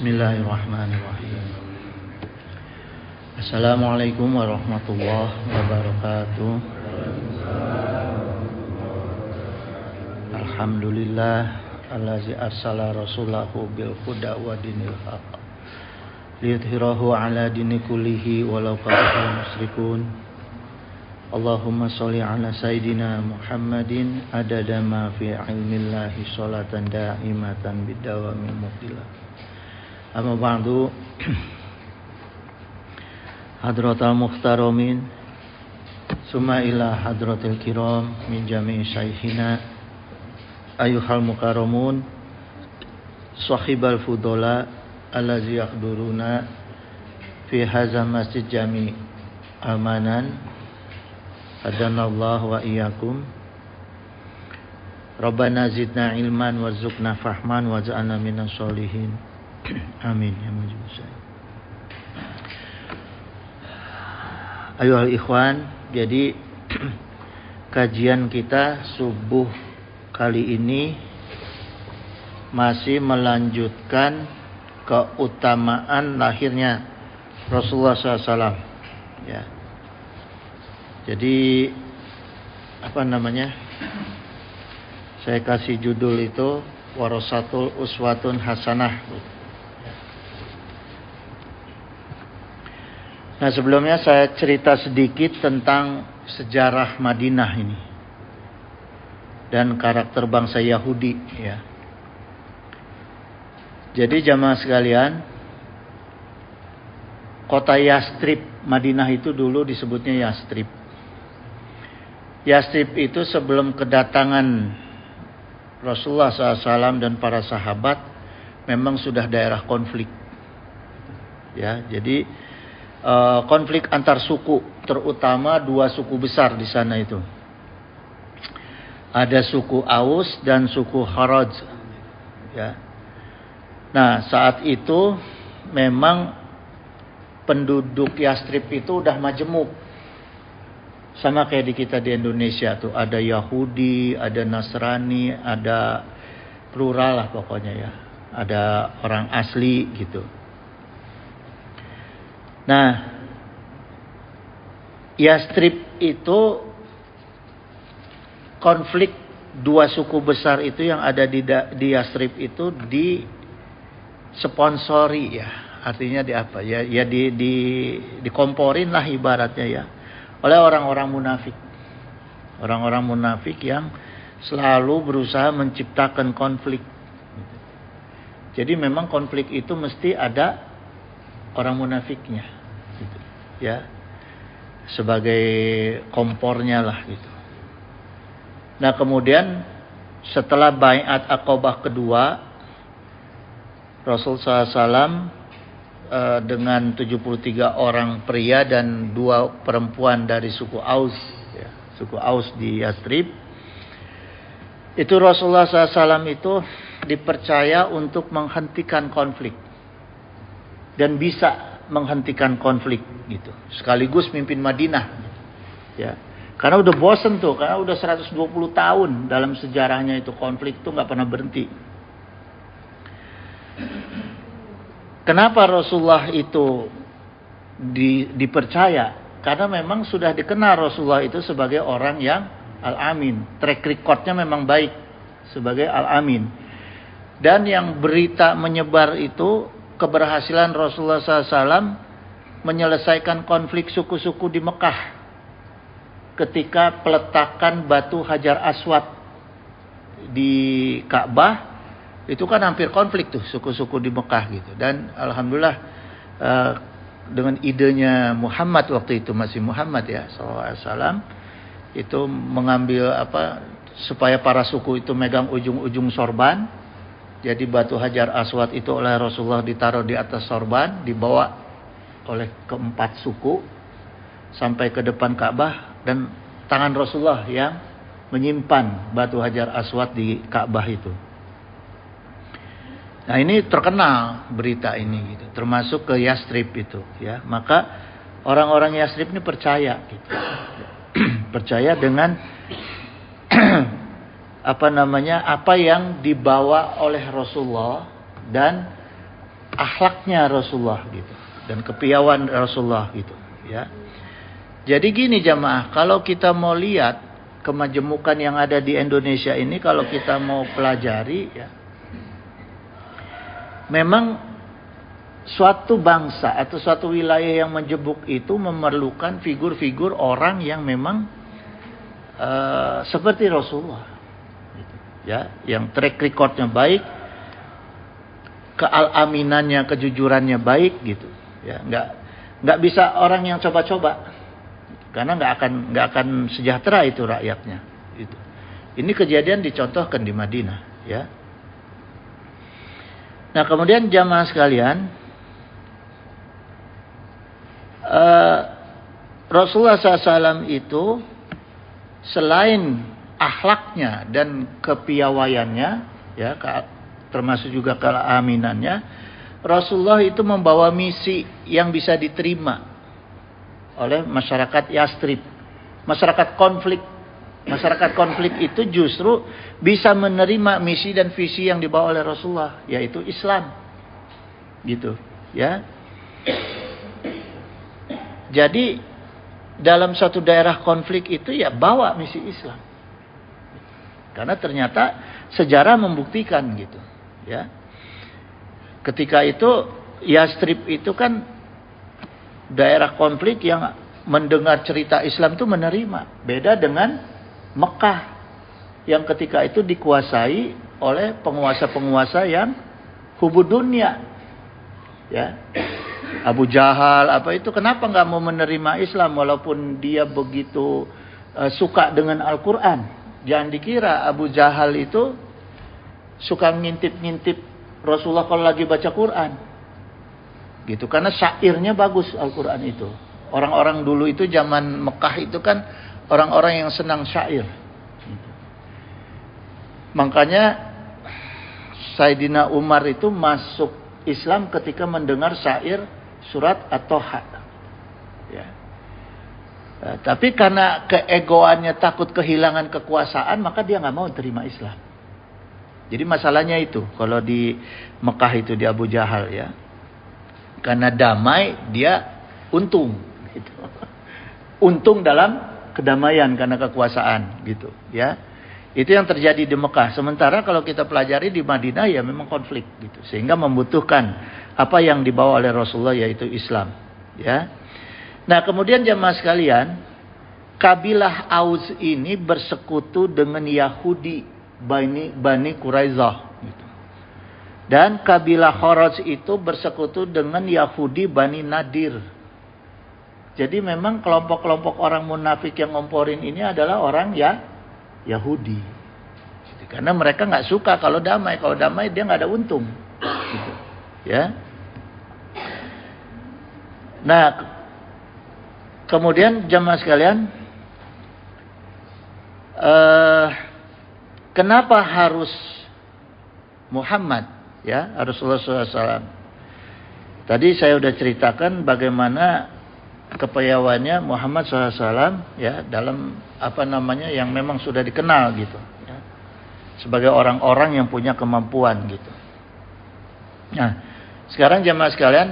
Bismillahirrahmanirrahim. Assalamualaikum warahmatullahi wabarakatuh. Alhamdulillah allazi arsala rasulahu bil huda wa dinil haq liyudhhirahu ala dini kullihi walau karihal musyrikun. Allahumma sholli ala sayidina Muhammadin adada ma fi ilmillahi sholatan da'imatan bidawamil muqillah. Amma ba'du. Hadratal muhtaramin, summa ila hadratil kiram min jami'i syaikhina ayyuhal mukarramun sahibal fudola allazi yakhduruna fi hazal masjid jami' amanan hadanallahu wa iyyakum. Rabbana zidna ilman warzuqna fahman waj'alna minas sholihin. Amin ya mujib saya. Ayuhal ikhwan, jadi kajian kita subuh kali ini masih melanjutkan keutamaan lahirnya Rasulullah SAW. Ya. Jadi saya kasih judul itu warasatul uswatun hasanah. Nah, sebelumnya saya cerita sedikit tentang sejarah Madinah ini dan karakter bangsa Yahudi, ya. Jadi jamaah sekalian, kota Yastrib, Madinah itu dulu disebutnya Yastrib. Yastrib itu sebelum kedatangan Rasulullah SAW dan para sahabat memang sudah daerah konflik, ya. Jadi konflik antar suku, terutama dua suku besar di sana itu. Ada suku Aus dan suku Kharaj. Ya. Nah, saat itu memang penduduk Yastrib itu udah majemuk. Sama kayak di kita di Indonesia tuh, ada Yahudi, ada Nasrani, ada plural lah pokoknya ya. Ada orang asli gitu. Nah, Yastrib itu konflik dua suku besar itu yang ada di Yastrib itu disponsori, ya. Artinya di apa ya? Ya dikomporin lah ibaratnya ya oleh orang-orang munafik. Orang-orang munafik yang selalu berusaha menciptakan konflik. Jadi memang konflik itu mesti ada orang munafiknya, gitu, ya, sebagai kompornya lah gitu. Nah, kemudian setelah Baiat Aqabah kedua, Rasul SAW dengan 73 orang pria dan 2 perempuan dari suku Aus, ya, suku Aus di Yastrib, itu Rasulullah SAW itu dipercaya untuk menghentikan konflik dan bisa menghentikan konflik gitu. Sekaligus mimpin Madinah. Ya. Karena udah bosen tuh, karena udah 120 tahun dalam sejarahnya itu konflik tuh nggak pernah berhenti. Kenapa Rasulullah itu dipercaya? Karena memang sudah dikenal Rasulullah itu sebagai orang yang al-amin. Track recordnya memang baik sebagai al-amin. Dan yang berita menyebar itu keberhasilan Rasulullah SAW menyelesaikan konflik suku-suku di Mekah ketika peletakan batu Hajar Aswad di Ka'bah. Itu kan hampir konflik tuh suku-suku di Mekah gitu. Dan alhamdulillah dengan idenya Muhammad waktu itu, masih Muhammad ya SAW, itu mengambil supaya para suku itu megang ujung-ujung sorban. Jadi batu Hajar Aswad itu oleh Rasulullah ditaruh di atas sorban, dibawa oleh keempat suku sampai ke depan Ka'bah, dan tangan Rasulullah yang menyimpan batu Hajar Aswad di Ka'bah itu. Nah, ini terkenal berita ini gitu, termasuk ke Yastrib itu ya. Maka orang-orang Yastrib ini percaya gitu. Percaya dengan apa yang dibawa oleh Rasulullah dan akhlaknya Rasulullah gitu dan kepiawaian Rasulullah gitu ya. Jadi gini jamaah, kalau kita mau lihat kemajemukan yang ada di Indonesia ini, kalau kita mau pelajari ya, memang suatu bangsa atau suatu wilayah yang menjebuk itu memerlukan figur-figur orang yang memang seperti Rasulullah gitu, ya, yang track recordnya baik, kealaminannya, kejujurannya baik gitu ya. Nggak bisa orang yang coba-coba, karena nggak akan sejahtera itu rakyatnya gitu. Ini kejadian dicontohkan di Madinah ya. Nah kemudian jamaah sekalian, Rasulullah SAW itu selain akhlaknya dan kepiawaiannya ya, termasuk juga keaminannya, Rasulullah itu membawa misi yang bisa diterima oleh masyarakat Yastrib, masyarakat konflik. Masyarakat konflik itu justru bisa menerima misi dan visi yang dibawa oleh Rasulullah, yaitu Islam gitu ya. Jadi dalam suatu daerah konflik itu ya bawa misi Islam, karena ternyata sejarah membuktikan gitu ya. Ketika itu Yastrib itu kan daerah konflik yang mendengar cerita Islam itu menerima. Beda dengan Mekah yang ketika itu dikuasai oleh penguasa-penguasa yang hubud dunia ya. Abu Jahal apa itu, kenapa nggak mau menerima Islam walaupun dia begitu suka dengan Al-Quran. Jangan dikira Abu Jahal itu suka ngintip-ngintip Rasulullah kalau lagi baca Quran gitu, karena syairnya bagus Al-Quran itu. Orang-orang dulu itu zaman Mekah itu kan orang-orang yang senang syair gitu. Makanya Sayyidina Umar itu masuk Islam ketika mendengar syair surat At-Toha ya. Tapi karena keegoannya takut kehilangan kekuasaan, maka dia nggak mau terima Islam. Jadi masalahnya itu kalau di Mekah itu di Abu Jahal ya, karena damai dia untung gitu. Untung dalam kedamaian karena kekuasaan gitu ya. Itu yang terjadi di Mekah. Sementara kalau kita pelajari di Madinah ya memang konflik gitu, sehingga membutuhkan apa yang dibawa oleh Rasulullah, yaitu Islam ya. Nah kemudian jamaah sekalian, kabilah Aus ini bersekutu dengan Yahudi Bani Quraisyah gitu. Dan kabilah Kharaj itu bersekutu dengan Yahudi Bani Nadir. Jadi memang kelompok-kelompok orang munafik yang ngomporin ini adalah orang ya Yahudi. Jadi, karena mereka nggak suka kalau damai. Kalau damai dia nggak ada untung. Gitu. Ya. Nah, kemudian jamaah sekalian, kenapa harus Muhammad ya, Rasulullah SAW? Tadi saya sudah ceritakan bagaimana kepiawaiannya Muhammad SAW ya, dalam apa namanya yang memang sudah dikenal gitu ya, sebagai orang-orang yang punya kemampuan gitu. Nah, sekarang jamaah sekalian,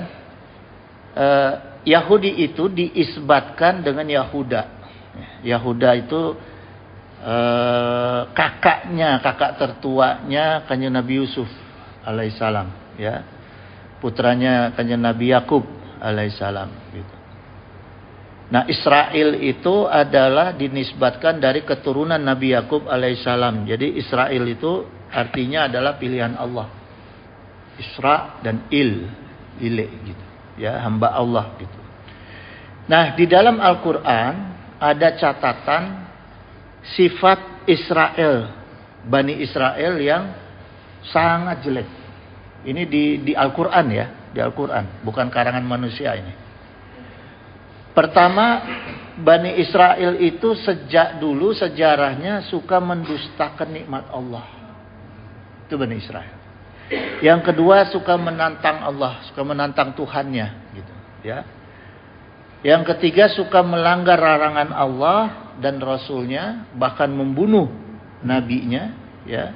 Yahudi itu diisbatkan dengan Yahuda. Yahuda itu kakak tertuanya Kanjeng Nabi Yusuf alaihissalam ya, putranya Kanjeng Nabi Yakub alaihissalam gitu. Nah Israel itu adalah dinisbatkan dari keturunan Nabi Yakub alaihissalam. Jadi Israel itu artinya adalah pilihan Allah. Isra dan ile gitu ya, hamba Allah gitu. Nah di dalam Al-Quran ada catatan sifat Israel, Bani Israel yang sangat jelek. Ini di Al-Quran ya, di Al-Quran, bukan karangan manusia ini. Pertama, Bani Israel itu sejak dulu sejarahnya suka mendustakan nikmat Allah. Itu Bani Israel. Yang kedua, suka menantang Allah, suka menantang Tuhannya gitu ya. Yang ketiga, suka melanggar larangan Allah dan Rasulnya, bahkan membunuh nabinya ya.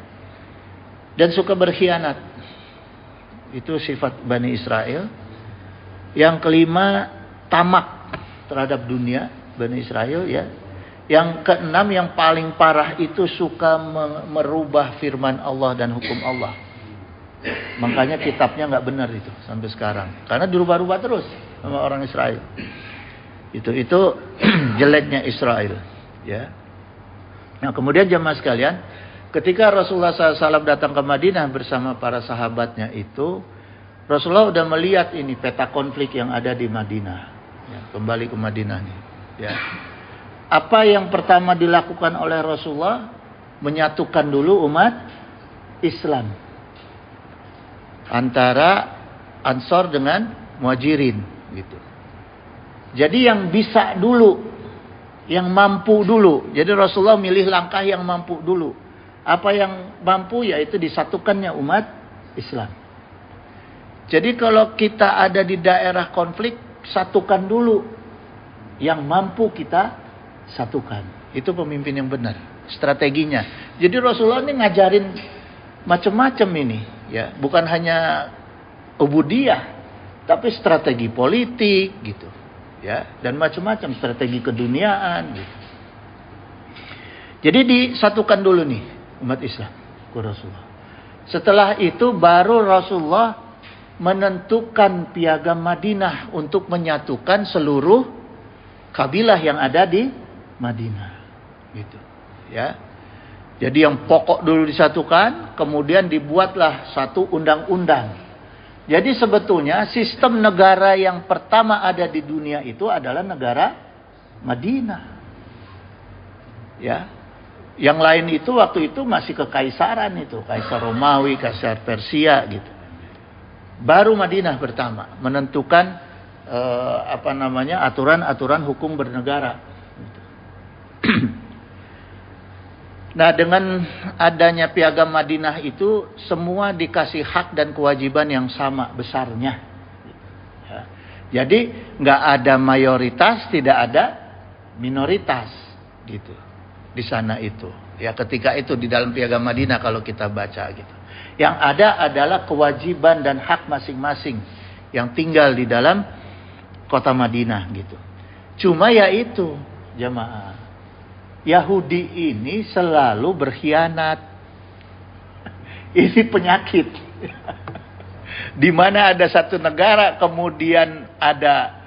Dan suka berkhianat Itu sifat Bani Israel. Yang kelima, tamak terhadap dunia Bani Israel ya. Yang keenam yang paling parah itu suka merubah firman Allah dan hukum Allah. Makanya kitabnya nggak benar itu sampai sekarang. Karena dirubah-rubah terus sama orang Israel. Itu jeleknya Israel ya. Nah kemudian jemaah sekalian, ketika Rasulullah SAW datang ke Madinah bersama para sahabatnya itu, Rasulullah udah melihat ini peta konflik yang ada di Madinah. Ya, kembali ke Madinah nih. Ya. Apa yang pertama dilakukan oleh Rasulullah? Menyatukan dulu umat Islam antara Ansor dengan Muhajirin, gitu. Jadi yang bisa dulu, yang mampu dulu. Jadi Rasulullah milih langkah yang mampu dulu. Apa yang mampu yaitu disatukannya umat Islam. Jadi kalau kita ada di daerah konflik, satukan dulu yang mampu kita satukan. Itu pemimpin yang benar, strateginya. Jadi Rasulullah ini ngajarin macam-macam ini, ya, bukan hanya ubudiyah, tapi strategi politik, gitu, ya, dan macam-macam strategi keduniaan, gitu. Jadi disatukan dulu nih umat Islam ke Rasulullah. Setelah itu baru Rasulullah menentukan piagam Madinah untuk menyatukan seluruh kabilah yang ada di Madinah, gitu, ya. Jadi yang pokok dulu disatukan, kemudian dibuatlah satu undang-undang. Jadi sebetulnya sistem negara yang pertama ada di dunia itu adalah negara Madinah, ya. Yang lain itu waktu itu masih kekaisaran itu, Kaisar Romawi, Kaisar Persia, gitu. Baru Madinah pertama menentukan aturan-aturan hukum bernegara. Nah dengan adanya piagam Madinah itu semua dikasih hak dan kewajiban yang sama besarnya. Ya. Jadi nggak ada mayoritas, tidak ada minoritas, gitu di sana itu. Ya ketika itu di dalam piagam Madinah kalau kita baca gitu. Yang ada adalah kewajiban dan hak masing-masing yang tinggal di dalam kota Madinah gitu. Cuma ya itu jemaah, Yahudi ini selalu berkhianat. Ini penyakit. Di mana ada satu negara kemudian ada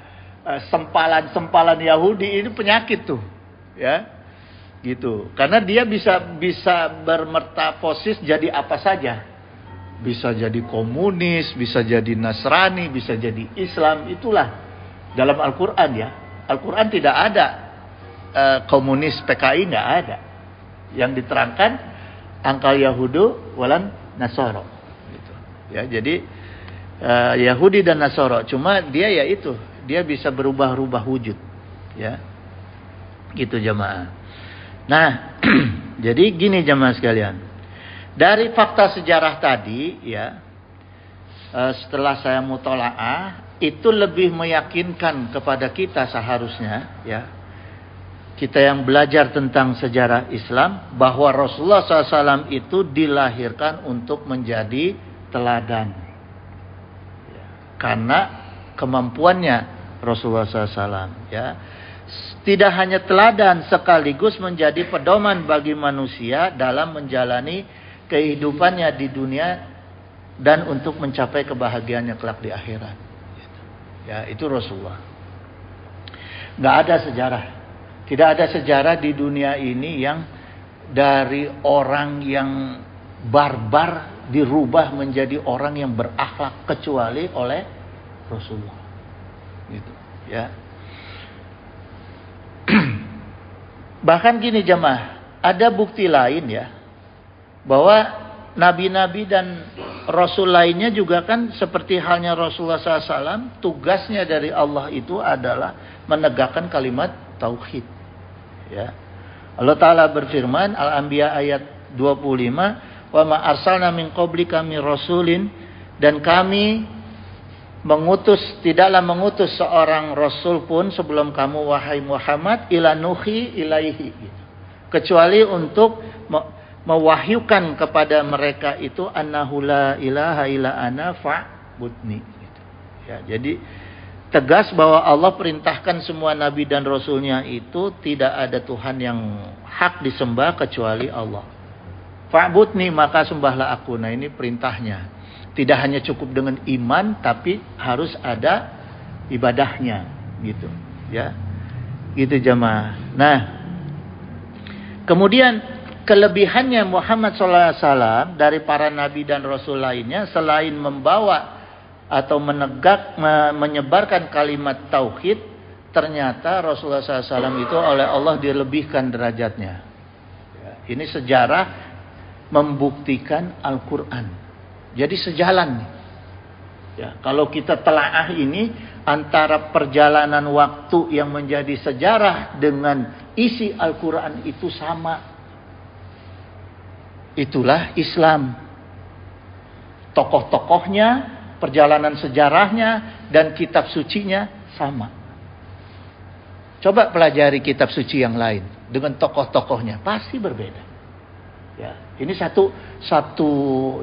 sempalan-sempalan Yahudi, ini penyakit tuh, ya. Gitu. Karena dia bisa bermetamorfosis jadi apa saja. Bisa jadi komunis, bisa jadi Nasrani, bisa jadi Islam, itulah dalam Al-Qur'an ya. Al-Qur'an tidak ada komunis PKI, nggak ada. Yang diterangkan angkal Yahudu walan Nasoro, gitu. Ya, jadi Yahudi dan Nasoro, cuma dia ya itu, dia bisa berubah-ubah wujud, ya, gitu jemaah. Nah, jadi gini jemaah sekalian, dari fakta sejarah tadi, ya, setelah saya mutolaah, itu lebih meyakinkan kepada kita seharusnya, ya. Kita yang belajar tentang sejarah Islam, bahwa Rasulullah SAW itu dilahirkan untuk menjadi teladan. Karena kemampuannya Rasulullah SAW. Ya. Tidak hanya teladan, sekaligus menjadi pedoman bagi manusia dalam menjalani kehidupannya di dunia dan untuk mencapai kebahagiaannya kelak di akhirat. Ya, itu Rasulullah. Nggak ada sejarah. Tidak ada sejarah di dunia ini yang dari orang yang barbar dirubah menjadi orang yang berakhlak kecuali oleh Rasulullah. Gitu, ya. Bahkan gini jemaah, ada bukti lain ya, bahwa nabi-nabi dan rasul lainnya juga kan seperti halnya Rasulullah SAW, tugasnya dari Allah itu adalah menegakkan kalimat tauhid. Ya. Allah Ta'ala berfirman, Al-Anbiya ayat 25, wa ma arsalna min qablika min rasulin, dan kami tidaklah mengutus seorang rasul pun sebelum kamu wahai Muhammad ila nuhi ilaihi, kecuali untuk mewahyukan kepada mereka itu annahu la ilaha illa ana fa'budni gitu. Ya, jadi tegas bahwa Allah perintahkan semua nabi dan rasulnya itu tidak ada Tuhan yang hak disembah kecuali Allah. Fa'budni, maka sembahlah aku. Nah, ini perintahnya. Tidak hanya cukup dengan iman, tapi harus ada ibadahnya gitu, ya. Gitu jemaah. Nah, kemudian kelebihannya Muhammad SAW dari para nabi dan rasul lainnya, selain membawa atau menyebarkan kalimat tauhid, ternyata Rasulullah SAW itu oleh Allah dilebihkan derajatnya. Ini sejarah membuktikan Al-Quran. Jadi sejalan. Ya, kalau kita telaah ini antara perjalanan waktu yang menjadi sejarah dengan isi Al-Quran itu sama. Itulah Islam. Tokoh-tokohnya, perjalanan sejarahnya, dan kitab sucinya sama. Coba pelajari kitab suci yang lain dengan tokoh-tokohnya, pasti berbeda. Ya, ini satu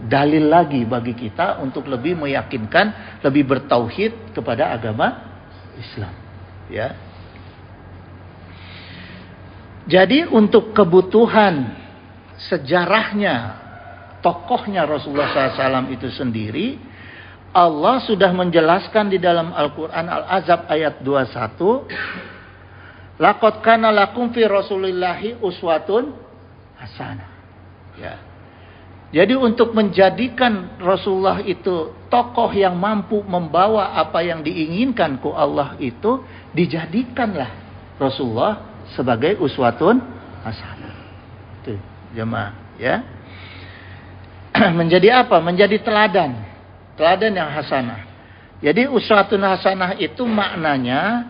dalil lagi bagi kita untuk lebih meyakinkan, lebih bertauhid kepada agama Islam. Ya. Jadi untuk kebutuhan sejarahnya, tokohnya Rasulullah SAW itu sendiri, Allah sudah menjelaskan di dalam Al-Quran Al-Ahzab ayat 21. Laqad kana lakum fi Rasulillahi uswatun hasanah. Ya. Jadi untuk menjadikan Rasulullah itu tokoh yang mampu membawa apa yang diinginkan ku Allah itu, dijadikanlah Rasulullah sebagai uswatun hasanah. Itu jemaah, ya. Menjadi apa? Menjadi teladan. Teladan yang hasanah. Jadi uswatun hasanah itu maknanya,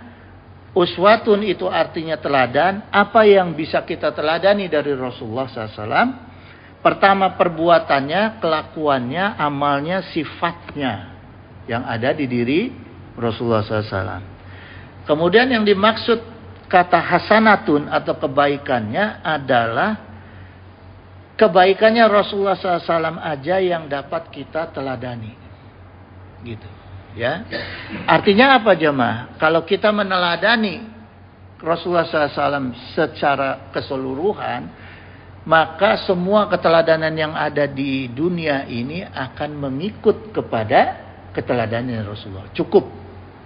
uswatun itu artinya teladan. Apa yang bisa kita teladani dari Rasulullah SAW? Pertama, perbuatannya, kelakuannya, amalnya, sifatnya yang ada di diri Rasulullah SAW. Kemudian yang dimaksud kata hasanatun atau kebaikannya adalah kebaikannya Rasulullah SAW aja yang dapat kita teladani. Gitu, ya. Artinya apa jemaah? Kalau kita meneladani Rasulullah SAW secara keseluruhan, maka semua keteladanan yang ada di dunia ini akan mengikut kepada keteladanan Rasulullah. Cukup,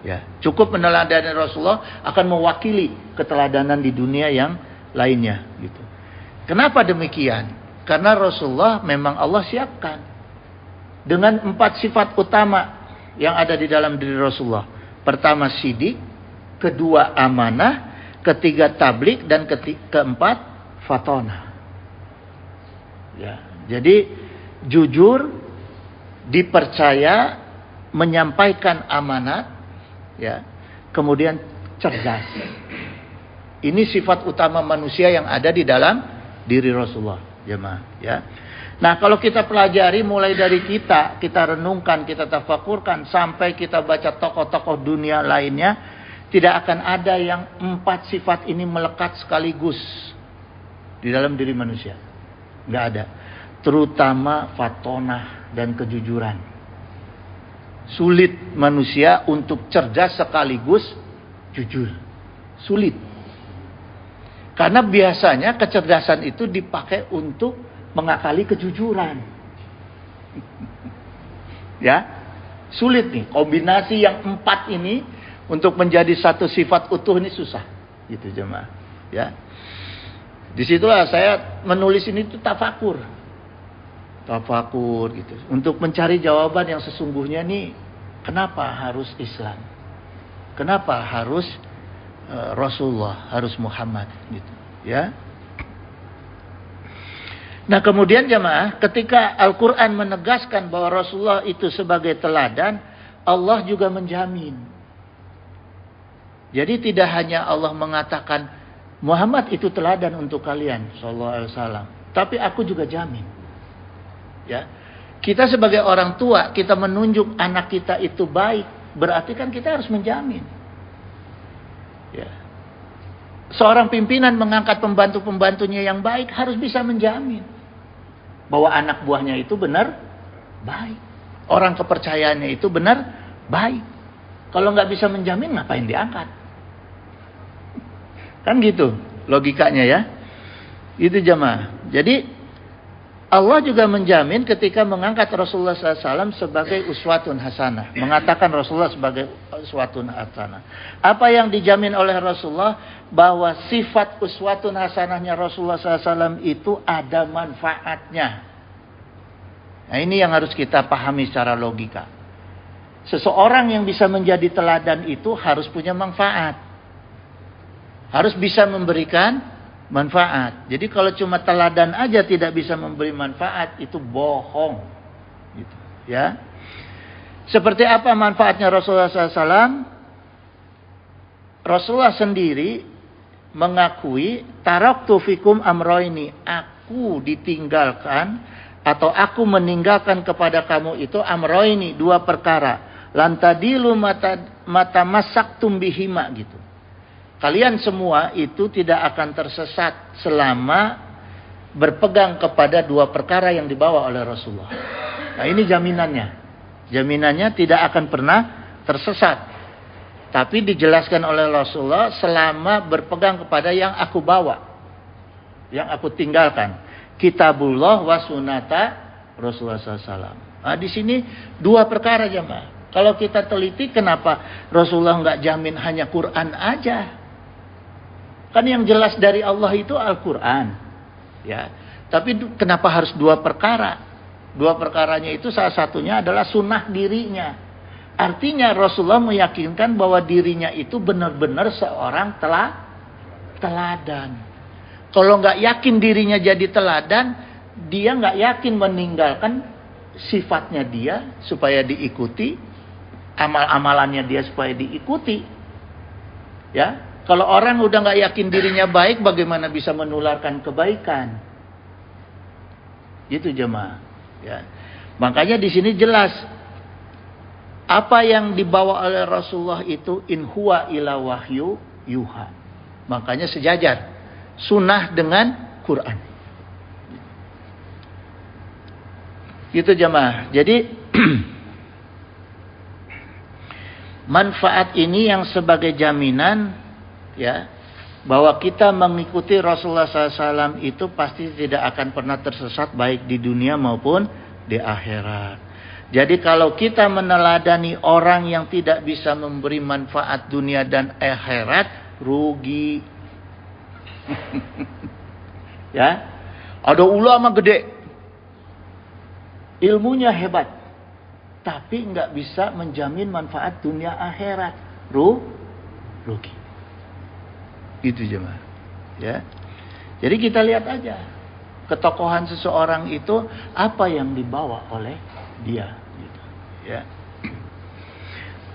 ya. Cukup meneladani Rasulullah akan mewakili keteladanan di dunia yang lainnya. Gitu. Kenapa demikian? Karena Rasulullah memang Allah siapkan dengan 4 sifat utama yang ada di dalam diri Rasulullah. Pertama sidik, kedua amanah, ketiga tablik, dan keempat fatona. Ya, jadi jujur, dipercaya, menyampaikan amanat, ya, kemudian cerdas. Ini sifat utama manusia yang ada di dalam diri Rasulullah, jemaah, ya. Nah, kalau kita pelajari mulai dari kita renungkan, kita tafakurkan, sampai kita baca tokoh-tokoh dunia lainnya, tidak akan ada yang 4 sifat ini melekat sekaligus di dalam diri manusia. Nggak ada. Terutama fatonah dan kejujuran. Sulit manusia untuk cerdas sekaligus jujur. Sulit. Karena biasanya kecerdasan itu dipakai untuk mengakali kejujuran. Ya, sulit nih. Kombinasi yang 4 ini untuk menjadi satu sifat utuh ini susah. Gitu jemaah. Ya. Disitulah saya menulis ini tuh tafakur gitu. Untuk mencari jawaban yang sesungguhnya nih, kenapa harus Islam? Kenapa harus Rasulullah, harus Muhammad gitu. Ya. Nah, kemudian jemaah, ketika Al-Quran menegaskan bahwa Rasulullah itu sebagai teladan, Allah juga menjamin. Jadi tidak hanya Allah mengatakan Muhammad itu teladan untuk kalian, sallallahu alaihi wasallam, tapi aku juga jamin. Ya, kita sebagai orang tua, kita menunjuk anak kita itu baik, berarti kan kita harus menjamin. Ya. Seorang pimpinan mengangkat pembantu-pembantunya yang baik harus bisa menjamin bahwa anak buahnya itu benar baik. orang kepercayaannya itu benar baik. Kalau nggak bisa menjamin, ngapain diangkat? Kan gitu logikanya ya. Itu jemaah. Jadi Allah juga menjamin ketika mengangkat Rasulullah SAW sebagai uswatun hasanah. Mengatakan Rasulullah sebagai uswatun hasanah. Apa yang dijamin oleh Rasulullah? Bahwa sifat uswatun hasanahnya Rasulullah SAW itu ada manfaatnya. Nah, ini yang harus kita pahami secara logika. Seseorang yang bisa menjadi teladan itu harus punya manfaat. Harus bisa memberikan manfaat. Jadi kalau cuma teladan aja tidak bisa memberi manfaat, itu bohong. Gitu, ya. Seperti apa manfaatnya Rasulullah SAW? Rasulullah sendiri mengakui taraktu fikum amroini, aku ditinggalkan atau aku meninggalkan kepada kamu itu amroini, dua perkara. Lantadilu mata masaktum bihima gitu. Kalian semua itu tidak akan tersesat selama berpegang kepada dua perkara yang dibawa oleh Rasulullah. Nah, ini jaminannya. Jaminannya tidak akan pernah tersesat. Tapi dijelaskan oleh Rasulullah selama berpegang kepada yang aku bawa. Yang aku tinggalkan. Kitabullah wa sunata Rasulullah SAW. Nah, di sini dua perkara jemaah. Kalau kita teliti kenapa Rasulullah nggak jamin hanya Quran aja? Kan yang jelas dari Allah itu Al-Quran. Ya. Tapi kenapa harus dua perkara? Dua perkaranya itu salah satunya adalah sunnah dirinya. Artinya Rasulullah meyakinkan bahwa dirinya itu benar-benar seorang teladan. Kalau nggak yakin dirinya jadi teladan, dia nggak yakin meninggalkan sifatnya dia supaya diikuti, amal-amalannya dia supaya diikuti. Ya. Kalau orang udah nggak yakin dirinya baik, bagaimana bisa menularkan kebaikan? Gitu jemaah. Ya. Makanya di sini jelas apa yang dibawa oleh Rasulullah itu in huwa ila wahyu yuha. Makanya sejajar sunnah dengan Quran. Gitu jemaah. Jadi manfaat ini yang sebagai jaminan ya, bahwa kita mengikuti Rasulullah SAW itu pasti tidak akan pernah tersesat baik di dunia maupun di akhirat. Jadi kalau kita meneladani orang yang tidak bisa memberi manfaat dunia dan akhirat, rugi. Ya, ada ulama gede, ilmunya hebat, tapi nggak bisa menjamin manfaat dunia akhirat, rugi. Itu jemaah. Ya. Jadi kita lihat aja ketokohan seseorang itu apa yang dibawa oleh dia gitu. Ya.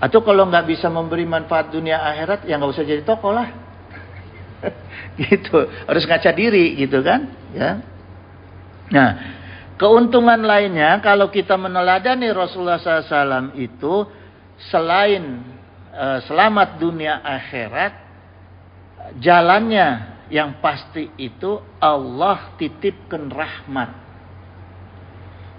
Atau kalau nggak bisa memberi manfaat dunia akhirat, ya nggak usah jadi tokoh lah. Gitu. Harus ngaca diri gitu kan, ya. Nah, keuntungan lainnya kalau kita meneladani Rasulullah SAW itu selain selamat dunia akhirat, jalannya yang pasti itu Allah titipkan rahmat.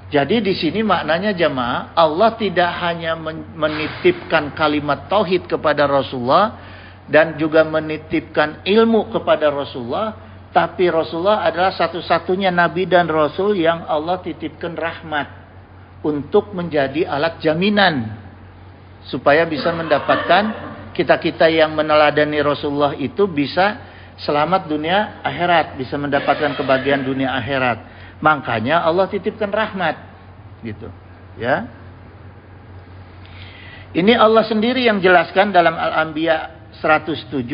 Jadi di sini maknanya jemaah, Allah tidak hanya menitipkan kalimat tauhid kepada Rasulullah dan juga menitipkan ilmu kepada Rasulullah, tapi Rasulullah adalah satu-satunya nabi dan rasul yang Allah titipkan rahmat untuk menjadi alat jaminan supaya bisa mendapatkan kita-kita yang meneladani Rasulullah itu bisa selamat dunia akhirat, bisa mendapatkan kebahagiaan dunia akhirat. Makanya Allah titipkan rahmat, gitu. Ya. Ini Allah sendiri yang jelaskan dalam Al-Anbiya 107,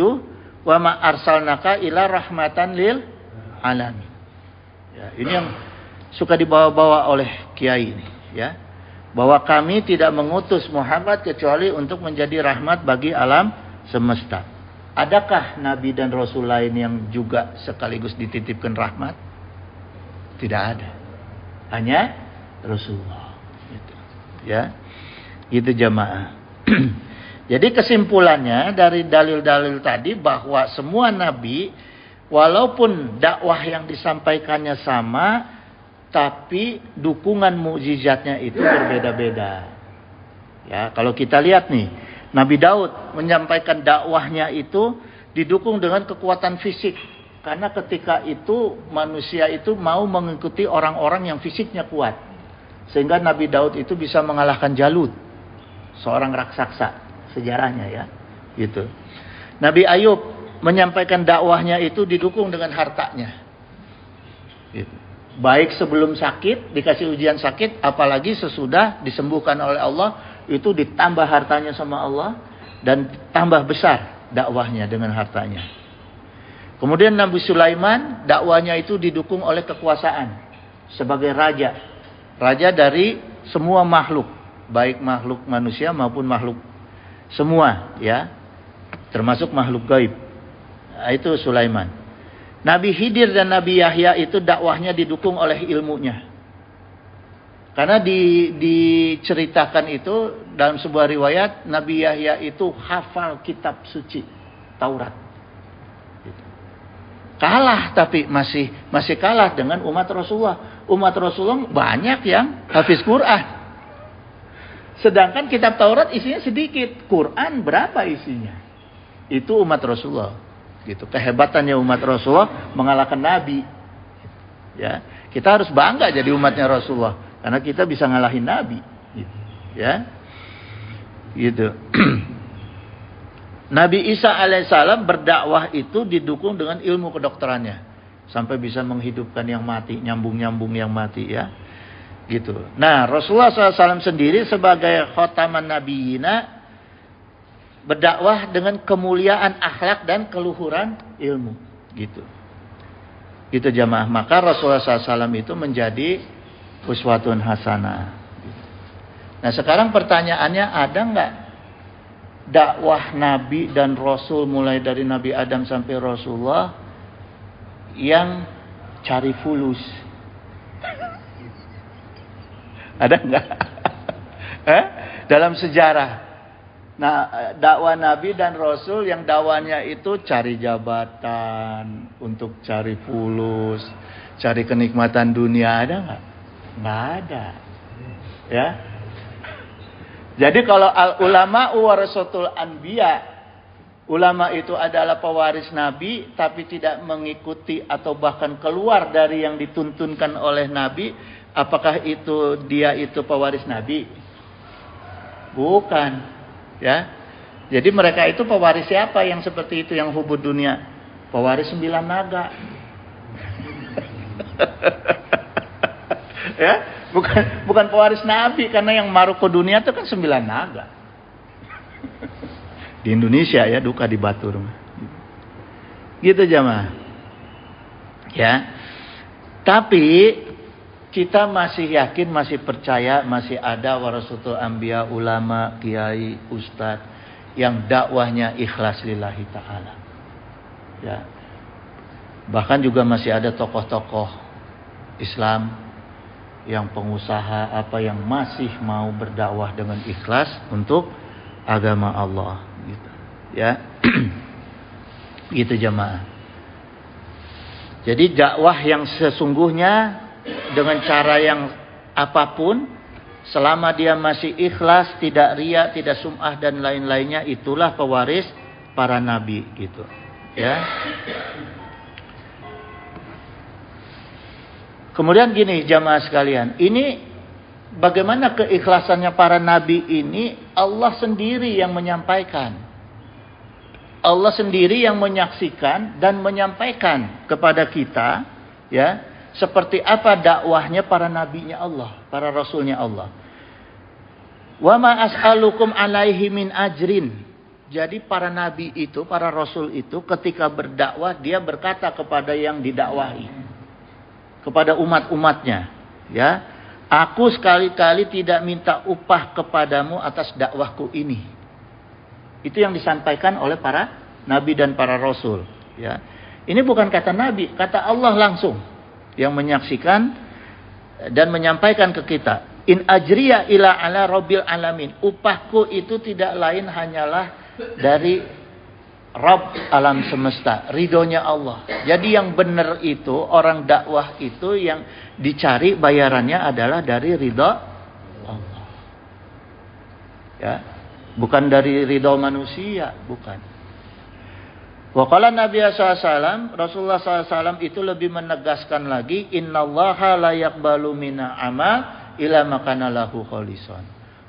wa ma arsalnaka ila rahmatan lil alamin. Ya, ini yang suka dibawa-bawa oleh kiai ini, ya. Bahwa kami tidak mengutus Muhammad kecuali untuk menjadi rahmat bagi alam semesta. Adakah nabi dan rasul lain yang juga sekaligus dititipkan rahmat? Tidak ada. Hanya Rasulullah. Gitu. Ya. Gitu jamaah. Jadi kesimpulannya dari dalil-dalil tadi bahwa semua nabi walaupun dakwah yang disampaikannya sama, tapi dukungan mukjizatnya itu berbeda-beda. Ya, kalau kita lihat nih, Nabi Daud menyampaikan dakwahnya itu didukung dengan kekuatan fisik. Karena ketika itu manusia itu mau mengikuti orang-orang yang fisiknya kuat. Sehingga Nabi Daud itu bisa mengalahkan Jalut, seorang raksasa sejarahnya ya. Gitu. Nabi Ayub menyampaikan dakwahnya itu didukung dengan hartanya. Gitu. Baik sebelum sakit, dikasih ujian sakit, apalagi sesudah disembuhkan oleh Allah, itu ditambah hartanya sama Allah dan tambah besar dakwahnya dengan hartanya. Kemudian Nabi Sulaiman, dakwahnya itu didukung oleh kekuasaan sebagai raja. Raja dari semua makhluk, baik makhluk manusia maupun makhluk semua ya, termasuk makhluk gaib. Itu Sulaiman. Nabi Khidir dan Nabi Yahya itu dakwahnya didukung oleh ilmunya. Karena diceritakan itu dalam sebuah riwayat, Nabi Yahya itu hafal kitab suci Taurat. Kalah, tapi masih kalah dengan umat Rasulullah. Umat Rasulullah banyak yang hafiz Quran. Sedangkan kitab Taurat isinya sedikit. Quran berapa isinya? Itu umat Rasulullah. Gitu, kehebatannya umat Rasulullah mengalahkan Nabi. Ya, kita harus bangga jadi umatnya Rasulullah karena kita bisa ngalahin Nabi. Gitu, ya, gitu. Nabi Isa alaihissalam berdakwah itu didukung dengan ilmu kedokterannya sampai bisa menghidupkan yang mati, nyambung yang mati, ya. Gitu. Nah, Rasulullah SAW sendiri sebagai khataman nabiyina berdakwah dengan kemuliaan akhlak dan keluhuran ilmu, gitu. Gitu jamaah. Maka Rasulullah SAW itu menjadi uswatun hasanah. Nah sekarang pertanyaannya, ada nggak dakwah Nabi dan Rasul mulai dari Nabi Adam sampai Rasulullah yang cari fulus? Ada nggak? Dalam sejarah. Nah, dakwah Nabi dan Rasul yang dakwanya itu cari jabatan, untuk cari fulus, cari kenikmatan dunia, ada nggak? Nggak ada. Ya. Jadi kalau ulama warasatul anbiya, ulama itu adalah pewaris Nabi, tapi tidak mengikuti atau bahkan keluar dari yang dituntunkan oleh Nabi, apakah itu dia itu pewaris Nabi? Bukan. Ya, jadi mereka itu pewaris siapa yang seperti itu, yang hubud dunia? Pewaris 9 naga. Ya, bukan pewaris Nabi, karena yang maruk ke dunia itu kan 9 naga. Di Indonesia ya, duka di Batur. Gitu jamaah. Ya. Tapi kita masih yakin, masih percaya, masih ada warasatul anbiya, ulama, kiai, ustadz yang dakwahnya ikhlas lillahi ta'ala. Ya. Bahkan juga masih ada tokoh-tokoh Islam yang pengusaha yang masih mau berdakwah dengan ikhlas untuk agama Allah, gitu. Ya. Gitu jamaah. Jadi dakwah yang sesungguhnya dengan cara yang apapun, selama dia masih ikhlas, tidak riya, tidak sum'ah dan lain-lainnya, itulah pewaris para nabi, gitu. Ya. Kemudian gini jamaah sekalian, ini bagaimana keikhlasannya para nabi ini, Allah sendiri yang menyampaikan. Allah sendiri yang menyaksikan dan menyampaikan kepada kita, ya, seperti apa dakwahnya para nabinya Allah, para rasulnya Allah. Wa ma as'alukum alaihi min ajrin. Jadi para nabi itu, para rasul itu ketika berdakwah, dia berkata kepada yang didakwahi, kepada umat-umatnya, ya, aku sekali-kali tidak minta upah kepadamu atas dakwahku ini. Itu yang disampaikan oleh para nabi dan para rasul, ya. Ini bukan kata nabi, kata Allah langsung yang menyaksikan dan menyampaikan ke kita. In ajriya ila ala rabbil alamin. Upahku itu tidak lain hanyalah dari Rabb alam semesta, ridhonya Allah. Jadi yang benar itu, orang dakwah itu yang dicari bayarannya adalah dari ridho Allah. Ya, bukan dari ridho manusia, bukan. Waqala Nabi SAW, Rasulullah SAW itu lebih menegaskan lagi, innallaha la yaqbalu mina amal ila makana lahu kholisan.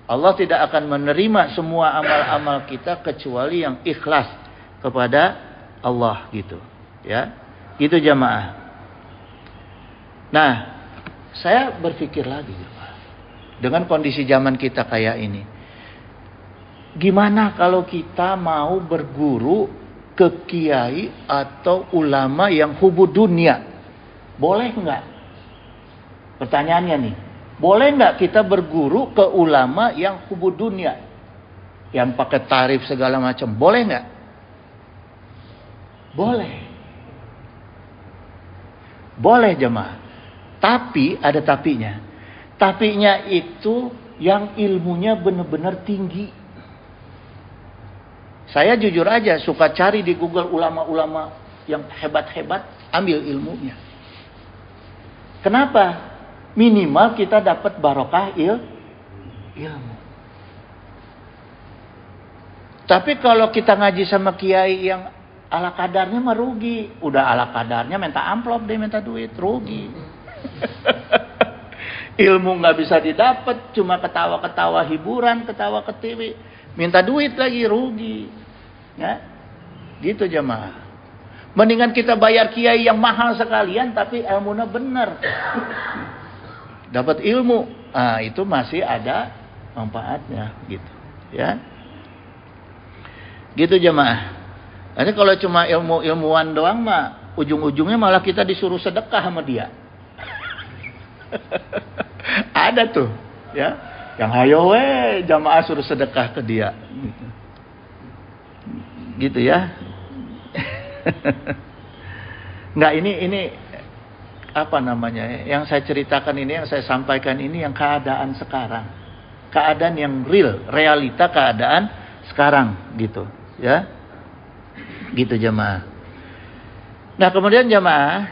Allah tidak akan menerima semua amal-amal kita kecuali yang ikhlas kepada Allah gitu, ya, gitu jamaah. Nah, saya berpikir lagi jamaah, dengan kondisi zaman kita kayak ini, gimana kalau kita mau berguru ke kiai atau ulama yang hubud dunia, boleh nggak? Pertanyaannya nih, boleh nggak kita berguru ke ulama yang hubud dunia, yang pakai tarif segala macam, boleh nggak? Boleh. Boleh jemaah. Tapi ada tapinya. Tapinya itu yang ilmunya benar-benar tinggi. Saya jujur aja suka cari di Google ulama-ulama yang hebat-hebat, ambil ilmunya. Kenapa? Minimal kita dapat barokah ilmu. Tapi kalau kita ngaji sama kiai yang ala kadarnya mah rugi. Udah ala kadarnya minta amplop deh, minta duit, rugi. Ilmu nggak bisa didapat, cuma ketawa-ketawa hiburan, ketawa ketiwi, minta duit lagi, rugi. Ya, gitu jemaah. Mendingan kita bayar kiai yang mahal sekalian, tapi ilmunya benar. Dapat ilmu, itu masih ada manfaatnya, gitu. Ya, gitu jemaah. Nanti kalau cuma ilmuwan doang mah ujung-ujungnya malah kita disuruh sedekah sama dia. Ada tuh, ya, yang hayo jamaah suruh sedekah ke dia. Gitu ya. Nggak, ini apa namanya? Yang saya ceritakan ini, yang saya sampaikan ini yang keadaan sekarang. Keadaan yang real, realita keadaan sekarang gitu, ya. Gitu jemaah. Nah, kemudian jemaah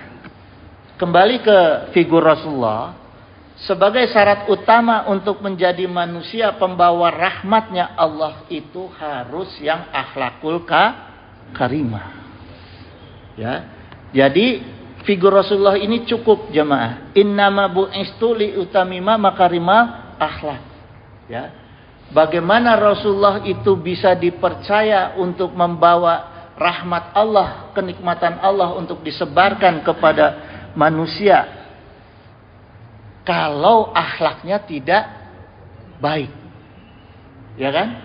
kembali ke figur Rasulullah sebagai syarat utama untuk menjadi manusia pembawa rahmatnya Allah itu harus yang akhlakul karimah. Ya. Jadi figur Rasulullah ini cukup jemaah. Innama bu'istu li utamima makarimal akhlak. Ya. Bagaimana Rasulullah itu bisa dipercaya untuk membawa rahmat Allah, kenikmatan Allah untuk disebarkan kepada manusia kalau akhlaknya tidak baik. Ya kan?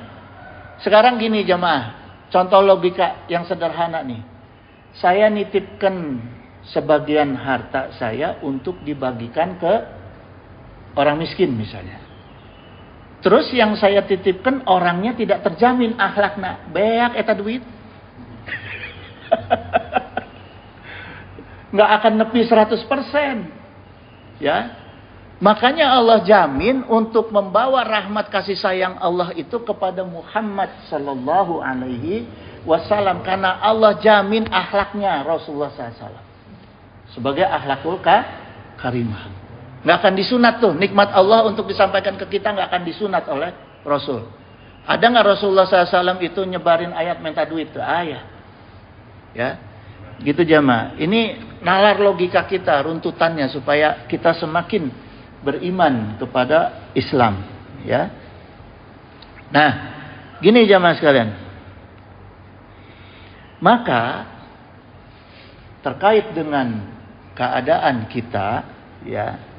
Sekarang gini jemaah, contoh logika yang sederhana nih. Saya nitipkan sebagian harta saya untuk dibagikan ke orang miskin misalnya. Terus yang saya titipkan orangnya tidak terjamin akhlakna, beak eta duit. Nggak akan nepi 100%. Ya. Makanya Allah jamin untuk membawa rahmat kasih sayang Allah itu kepada Muhammad sallallahu alaihi wasallam, karena Allah jamin akhlaknya Rasulullah SAW sebagai akhlakul karimah. Nggak akan disunat tuh nikmat Allah untuk disampaikan ke kita, nggak akan disunat oleh Rasul. Ada nggak Rasulullah SAW itu nyebarin ayat minta duit tuh? Ayat. Ya, gitu jamaah. Ini nalar logika kita, runtutannya supaya kita semakin beriman kepada Islam. Ya. Nah, gini jamaah sekalian. Maka terkait dengan keadaan kita, ya,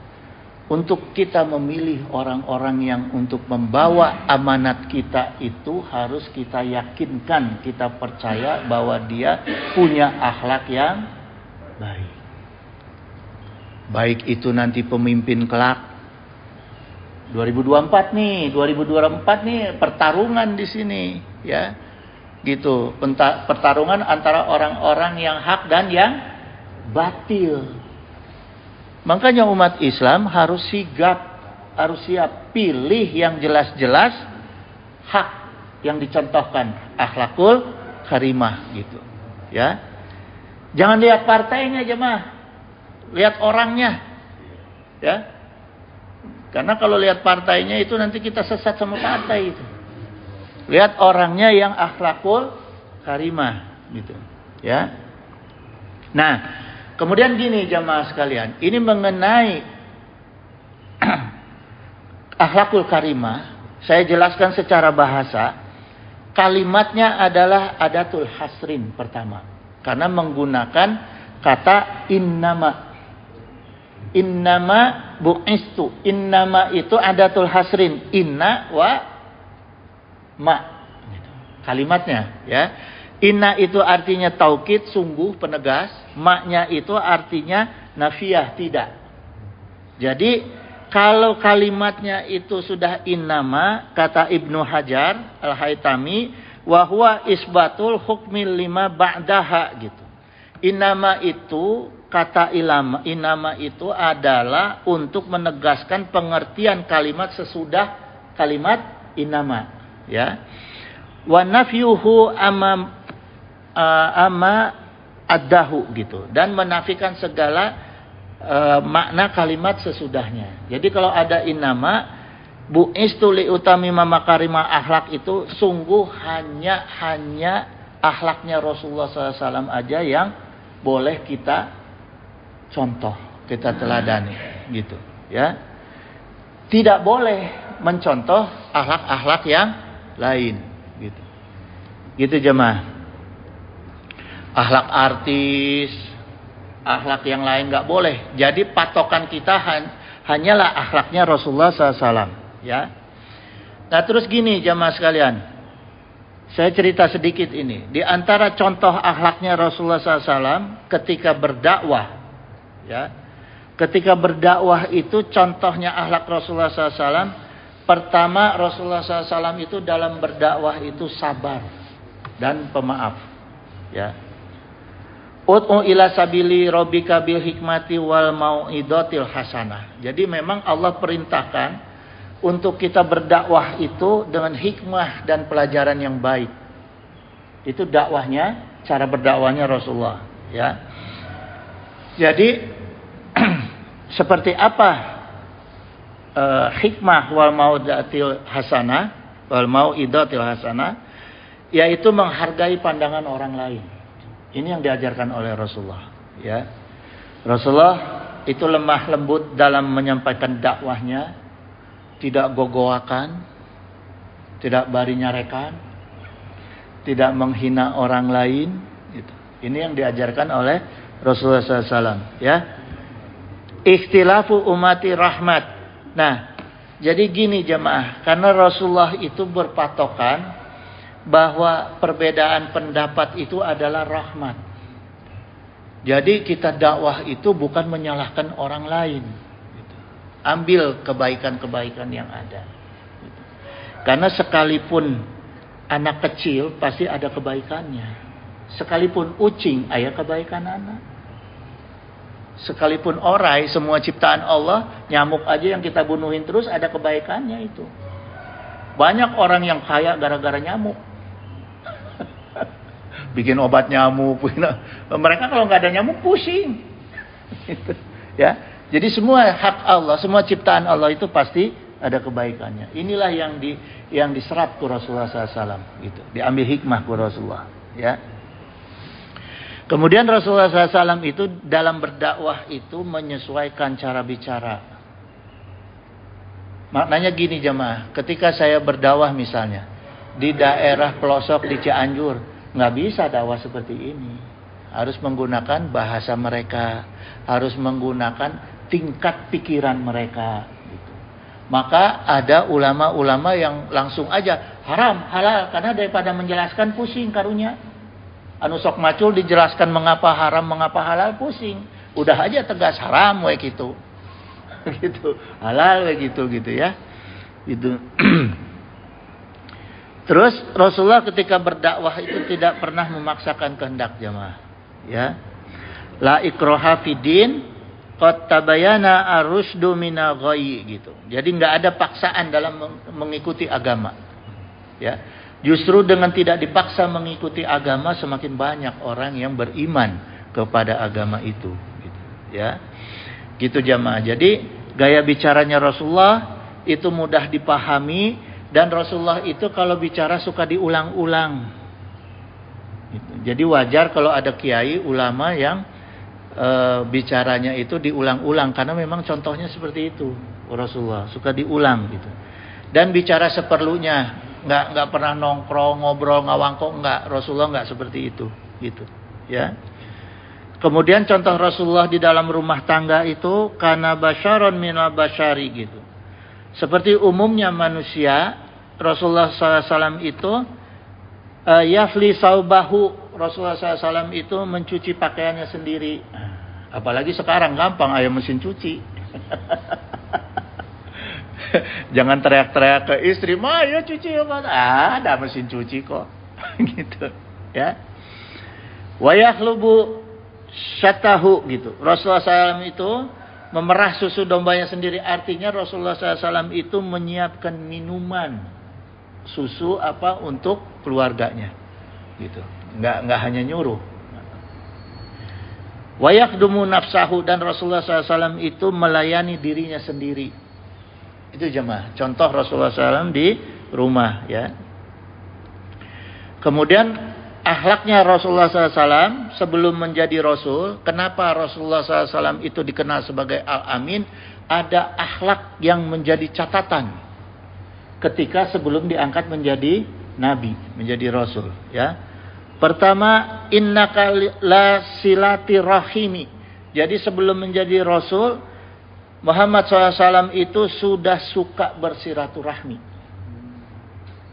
untuk kita memilih orang-orang yang untuk membawa amanat kita itu harus kita yakinkan, kita percaya bahwa dia punya akhlak yang baik. Baik itu nanti pemimpin kelak 2024 nih pertarungan di sini, ya. Gitu, pertarungan antara orang-orang yang hak dan yang batil. Makanya umat Islam harus sigap, harus siap pilih yang jelas-jelas hak yang dicontohkan, akhlakul karimah gitu. Ya. Jangan lihat partainya jemaah. Lihat orangnya. Ya. Karena kalau lihat partainya itu nanti kita sesat sama partai itu. Lihat orangnya yang akhlakul karimah gitu. Ya. Nah, kemudian gini jemaah sekalian, ini mengenai akhlakul karimah, saya jelaskan secara bahasa. Kalimatnya adalah adatul hasrin pertama. Karena menggunakan kata innama. Innama bu'istu. Innama itu adatul hasrin. Inna wa ma. Kalimatnya ya. Inna itu artinya taukid, sungguh, penegas. Ma-nya itu artinya nafiyah, tidak. Jadi kalau kalimatnya itu sudah innama, kata Ibnu Hajar Al-Haytami, wa huwa isbatul hukmi lima ba'daha gitu. Innama itu kata innama itu adalah untuk menegaskan pengertian kalimat sesudah kalimat innama, ya. Wa nafyuhu ama addahu gitu, dan menafikan segala makna kalimat sesudahnya. Jadi kalau ada innama bu'istu li utamima makarimah akhlak itu sungguh hanya akhlaknya Rasulullah SAW aja yang boleh kita contoh, kita teladani gitu ya. Tidak boleh mencontoh akhlak-akhlak yang lain gitu. Gitu jemaah. Akhlak artis, akhlak yang lain nggak boleh. Jadi patokan kita hanyalah akhlaknya Rasulullah SAW ya. Nah terus gini jemaah sekalian, saya cerita sedikit ini. Di antara contoh akhlaknya Rasulullah SAW ketika berdakwah, ya, ketika berdakwah itu contohnya akhlak Rasulullah SAW. Pertama Rasulullah SAW itu dalam berdakwah itu sabar dan pemaaf, ya. Ud'u ila sabili rabbika bil hikmati wal mau'izatil hasanah. Jadi memang Allah perintahkan untuk kita berdakwah itu dengan hikmah dan pelajaran yang baik. Itu dakwahnya, cara berdakwahnya Rasulullah, ya. Jadi seperti apa hikmah wal mau'izatil hasanah, yaitu menghargai pandangan orang lain. Ini yang diajarkan oleh Rasulullah, ya. Rasulullah itu lemah lembut dalam menyampaikan dakwahnya, tidak gogoakan, tidak bari-nyarekan, tidak menghina orang lain. Gitu. Ini yang diajarkan oleh Rasulullah SAW, ya. Ikhtilafu umati rahmat. Nah, jadi gini jemaah, karena Rasulullah itu berpatokan bahwa perbedaan pendapat itu adalah rahmat. Jadi kita dakwah itu bukan menyalahkan orang lain. Ambil kebaikan-kebaikan yang ada. Karena sekalipun anak kecil pasti ada kebaikannya. Sekalipun ucing ada kebaikan anak. Sekalipun orai, semua ciptaan Allah, nyamuk aja yang kita bunuhin terus ada kebaikannya itu. Banyak orang yang kaya gara-gara nyamuk. Bikin obat nyamuk. Mereka kalau nggak ada nyamuk pusing. Ya. Jadi semua hak Allah, semua ciptaan Allah itu pasti ada kebaikannya. Inilah yang diserap ke Rasulullah SAW. Gitu. Diambil hikmah ke Rasulullah. Ya. Kemudian Rasulullah SAW itu dalam berdakwah itu menyesuaikan cara bicara. Maknanya gini jemaah, ketika saya berdakwah misalnya di daerah pelosok di Cianjur, nggak bisa dakwah seperti ini. Harus menggunakan bahasa mereka, harus menggunakan tingkat pikiran mereka. Gitu. Maka ada ulama-ulama yang langsung aja haram, halal, karena daripada menjelaskan pusing karunya. Anu sok macul dijelaskan mengapa haram, mengapa halal pusing. Udah aja tegas haram we gitu. Gitu. Halal we gitu ya. Gitu. Terus Rasulullah ketika berdakwah itu tidak pernah memaksakan kehendak jamaah, ya. La ikraha fidin, qad tabayyana ar-rusydu minal ghayy gitu. Jadi enggak ada paksaan dalam mengikuti agama. Ya. Justru dengan tidak dipaksa mengikuti agama, semakin banyak orang yang beriman kepada agama itu. Gitu, ya, gitu jamaah. Jadi gaya bicaranya Rasulullah itu mudah dipahami, dan Rasulullah itu kalau bicara suka diulang-ulang. Gitu. Jadi wajar kalau ada kiai ulama yang bicaranya itu diulang-ulang, karena memang contohnya seperti itu. Rasulullah suka diulang gitu. Dan bicara seperlunya, nggak pernah nongkrong, ngobrol, ngawangkok, nggak. Rasulullah nggak seperti itu, gitu, ya. Kemudian contoh Rasulullah di dalam rumah tangga itu, kana basyaron minal basyari gitu. Seperti umumnya manusia, Rasulullah SAW itu yafli saubahu, Rasulullah SAW itu mencuci pakaiannya sendiri. Apalagi sekarang gampang, ayo mesin cuci. Jangan teriak-teriak ke istri, "Ma, ayo cuci." Ada mesin cuci kok. Gitu, ya. Wa yakhlubu syatahu gitu. Rasulullah SAW itu memerah susu dombanya sendiri. Artinya Rasulullah SAW itu menyiapkan minuman susu untuk keluarganya, gitu. Nggak hanya nyuruh. Wa yakhdumu nafsahu, dan Rasulullah SAW itu melayani dirinya sendiri. Itu jemaah, contoh Rasulullah SAW di rumah, ya. Kemudian akhlaknya Rasulullah SAW sebelum menjadi Rasul. Kenapa Rasulullah SAW itu dikenal sebagai Al-Amin? Ada akhlak yang menjadi catatan ketika sebelum diangkat menjadi Nabi, menjadi Rasul, ya. Pertama, innaka la silati rahimi. Jadi sebelum menjadi Rasul, Muhammad SAW itu sudah suka bersiraturahmi.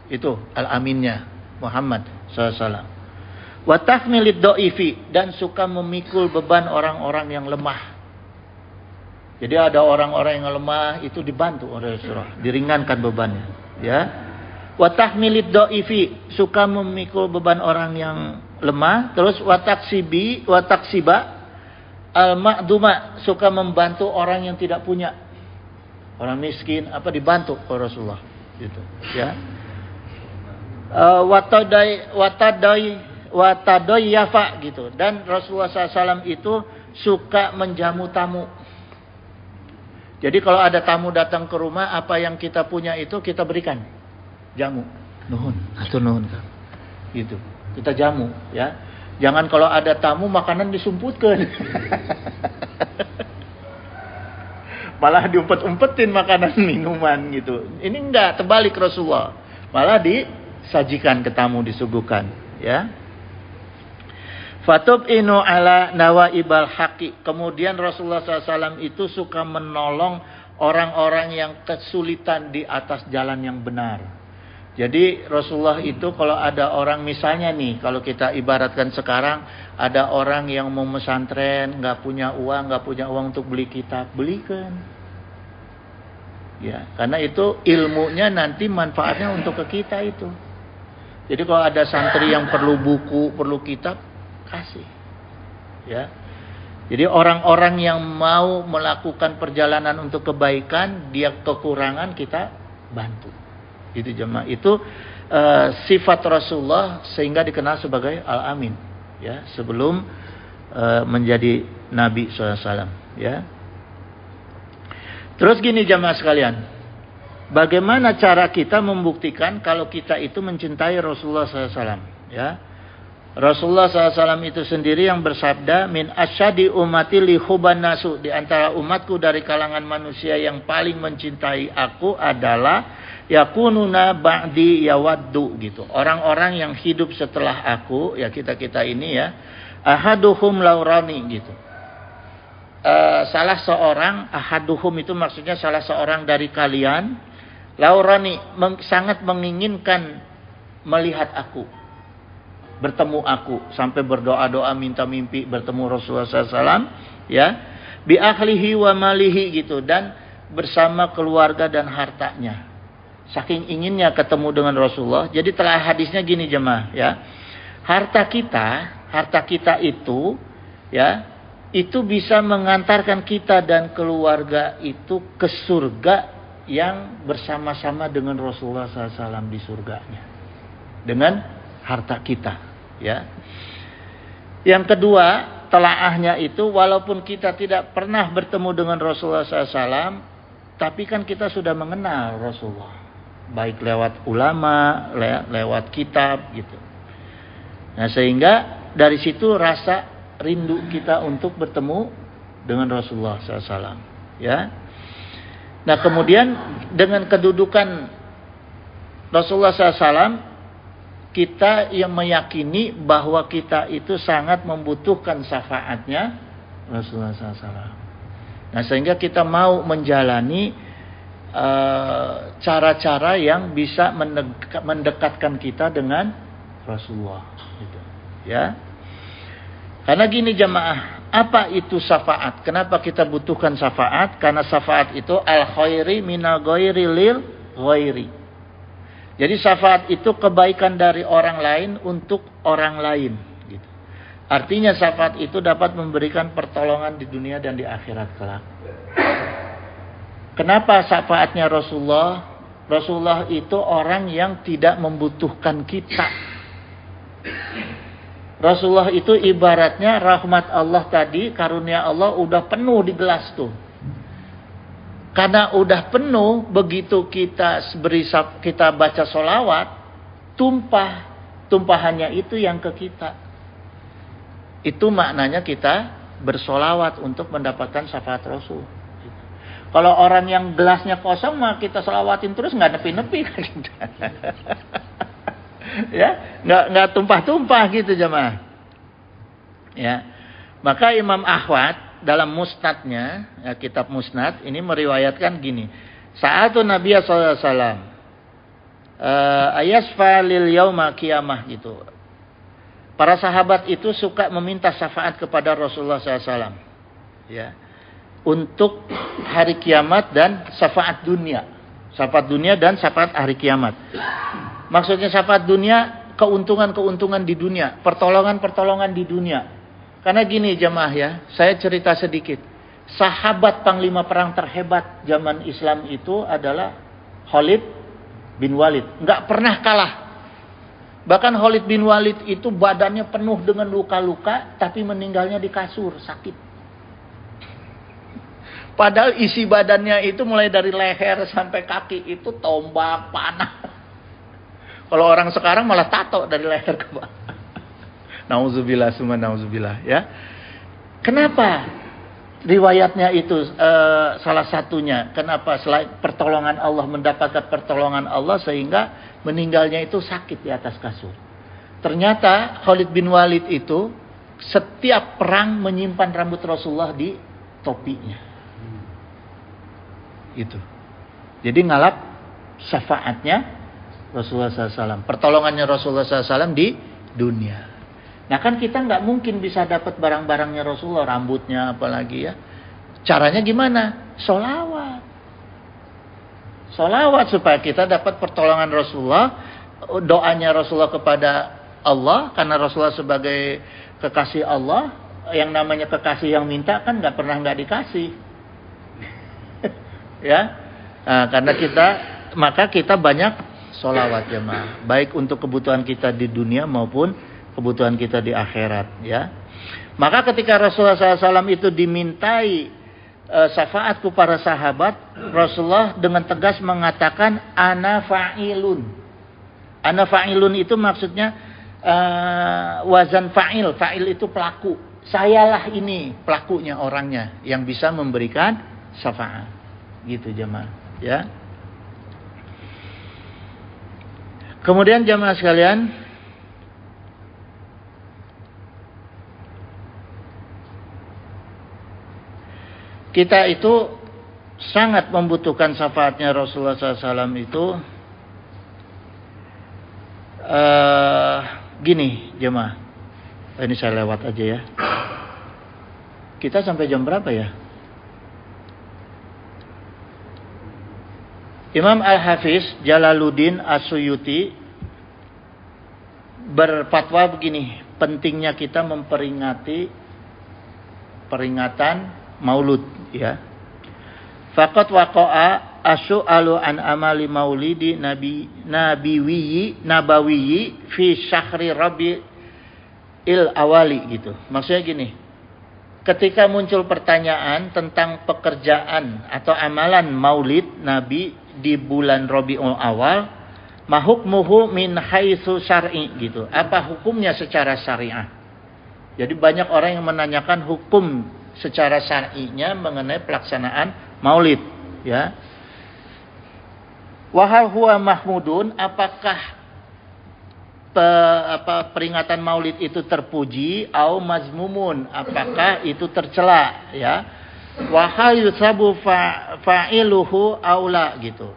Itu al-aminnya Muhammad SAW. Wa tahmilid do'ifi, dan suka memikul beban orang-orang yang lemah. Jadi ada orang-orang yang lemah itu dibantu oleh Rasulullah, diringankan bebannya, ya. Wa tahmilid do'ifi, suka memikul beban orang yang lemah. Terus wa taksiba al-ma'duma, suka membantu orang yang tidak punya, orang miskin, dibantu oleh Rasulullah, gitu, ya. Watadai yafa gitu. Dan Rasulullah SAW itu suka menjamu tamu. Jadi kalau ada tamu datang ke rumah, apa yang kita punya itu kita berikan. Jamu, nuhun, atau nuhun kan, gitu. Kita jamu, ya. Jangan kalau ada tamu makanan disumputkan. Malah diumpet-umpetin makanan minuman gitu. Ini enggak, terbalik Rasulullah. Malah disajikan ke tamu, disuguhkan, ya. Fatub'inu ala nawaibal haqi. Kemudian Rasulullah SAW itu suka menolong orang-orang yang kesulitan di atas jalan yang benar. Jadi Rasulullah itu kalau ada orang, misalnya nih, kalau kita ibaratkan sekarang, ada orang yang mau pesantren, nggak punya uang untuk beli kitab, belikan. Ya, karena itu ilmunya nanti manfaatnya untuk ke kita itu. Jadi kalau ada santri yang perlu buku, perlu kitab, kasih. Ya. Jadi orang-orang yang mau melakukan perjalanan untuk kebaikan, dia kekurangan, kita bantu. Itu jemaah, itu sifat Rasulullah sehingga dikenal sebagai Al-Amin, ya, sebelum menjadi Nabi SAW, ya. Terus gini jemaah sekalian, bagaimana cara kita membuktikan kalau kita itu mencintai Rasulullah SAW, ya? Rasulullah SAW itu sendiri yang bersabda, min asyadi umati li hubban nasu, di antara umatku dari kalangan manusia yang paling mencintai aku adalah yakununa ba'di yawaddu gitu. Orang-orang yang hidup setelah aku, ya kita ini, ya, ahaduhum laurani gitu. Salah seorang, ahaduhum itu maksudnya salah seorang dari kalian, laurani, sangat menginginkan melihat aku, bertemu aku, sampai berdoa-doa minta mimpi bertemu Rasulullah SAW, ya, bi ahlihi wa malihi gitu, dan bersama keluarga dan hartanya. Saking inginnya ketemu dengan Rasulullah. Jadi telah hadisnya gini jemaah, ya. Harta kita itu, ya, itu bisa mengantarkan kita dan keluarga itu ke surga yang bersama-sama dengan Rasulullah SAW di surganya. dengan harta kita, ya. Yang kedua, telaahnya itu walaupun kita tidak pernah bertemu dengan Rasulullah SAW, tapi kan kita sudah mengenal Rasulullah, baik lewat ulama, lewat kitab gitu. Nah, sehingga dari situ rasa rindu kita untuk bertemu dengan Rasulullah SAW, ya. Nah, kemudian dengan kedudukan Rasulullah SAW, kita yang meyakini bahwa kita itu sangat membutuhkan syafaatnya Rasulullah SAW. Nah, sehingga kita mau menjalani cara-cara yang bisa mendekatkan kita dengan Rasulullah, gitu, ya. Karena gini jamaah, apa itu syafaat? Kenapa kita butuhkan syafaat? Karena syafaat itu al khairi minal ghairi lil ghairi. Jadi syafaat itu kebaikan dari orang lain untuk orang lain, gitu. Artinya syafaat itu dapat memberikan pertolongan di dunia dan di akhirat kelak. Kenapa syafaatnya Rasulullah? Rasulullah itu orang yang tidak membutuhkan kita. Rasulullah itu ibaratnya rahmat Allah tadi, karunia Allah udah penuh di gelas tuh. Karena udah penuh, begitu kita baca sholawat, tumpahannya itu yang ke kita. Itu maknanya kita bersolawat untuk mendapatkan syafaat Rasul. Kalau orang yang gelasnya kosong, mah kita sholawatin terus nggak nepi-nepi, ya, nggak tumpah-tumpah gitu jemaah. Ya, maka Imam Ahmad dalam musnadnya, ya, kitab musnad ini meriwayatkan gini. Sa'atu Nabiya sallallahu alaihi wasallam ayasfa lil yauma qiyamah gitu. Para sahabat itu suka meminta syafaat kepada Rasulullah SAW, ya, untuk hari kiamat dan syafaat dunia. Syafaat dunia dan syafaat hari kiamat. Maksudnya syafaat dunia, keuntungan-keuntungan di dunia, pertolongan-pertolongan di dunia. Karena gini jemaah ya, saya cerita sedikit. Sahabat panglima perang terhebat zaman Islam itu adalah Khalid bin Walid. Nggak pernah kalah. Bahkan Khalid bin Walid itu badannya penuh dengan luka-luka, tapi meninggalnya di kasur, sakit. Padahal isi badannya itu mulai dari leher sampai kaki itu tombak, panah. Kalau orang sekarang malah tato dari leher ke bawah. Nauzubillah summa nauzubillah, ya. Kenapa riwayatnya itu salah satunya? Kenapa selain pertolongan Allah, mendapatkan pertolongan Allah sehingga meninggalnya itu sakit di atas kasur? Ternyata Khalid bin Walid itu setiap perang menyimpan rambut Rasulullah di topinya. Itu. Jadi ngalap syafaatnya Rasulullah SAW, pertolongannya Rasulullah SAW di dunia. Nah kan kita nggak mungkin bisa dapat barang-barangnya Rasulullah, rambutnya apalagi ya. Caranya gimana? Sholawat. Sholawat supaya kita dapat pertolongan Rasulullah, doanya Rasulullah kepada Allah, karena Rasulullah sebagai kekasih Allah, yang namanya kekasih yang minta kan nggak pernah nggak dikasih. Ya, nah, karena maka kita banyak sholawat jemaah, baik untuk kebutuhan kita di dunia maupun kebutuhan kita di akhirat, ya. Maka ketika Rasulullah SAW itu dimintai syafaat kepada sahabat, Rasulullah dengan tegas mengatakan ana fa'ilun. Ana fa'ilun itu maksudnya wazan fa'il. Fa'il itu pelaku. Sayalah ini pelakunya, orangnya yang bisa memberikan syafaat. Gitu jemaah, ya. Kemudian jemaah sekalian, kita itu sangat membutuhkan syafaatnya Rasulullah SAW itu. Gini jemaah, ini saya lewat aja ya. Kita sampai jam berapa ya? Imam Al-Hafiz Jalaluddin As-Suyuti berfatwa begini, pentingnya kita memperingati peringatan Maulud, ya. Faqad waqa'a asy'alu an amali maulidi nabawiyyi fi syahri rabi'il awali gitu. Maksudnya gini, ketika muncul pertanyaan tentang pekerjaan atau amalan maulid Nabi di bulan Rabiul Awal, mahukmuhu min haitsu syar'i gitu. Apa hukumnya secara syariah? Jadi banyak orang yang menanyakan hukum secara syar'inya mengenai pelaksanaan maulid, ya. Wa hal huwa mahmudun, apakah peringatan maulid itu terpuji au mazmumun, apakah itu tercela, ya. Wa hal yusabu fa'iluhu aula gitu,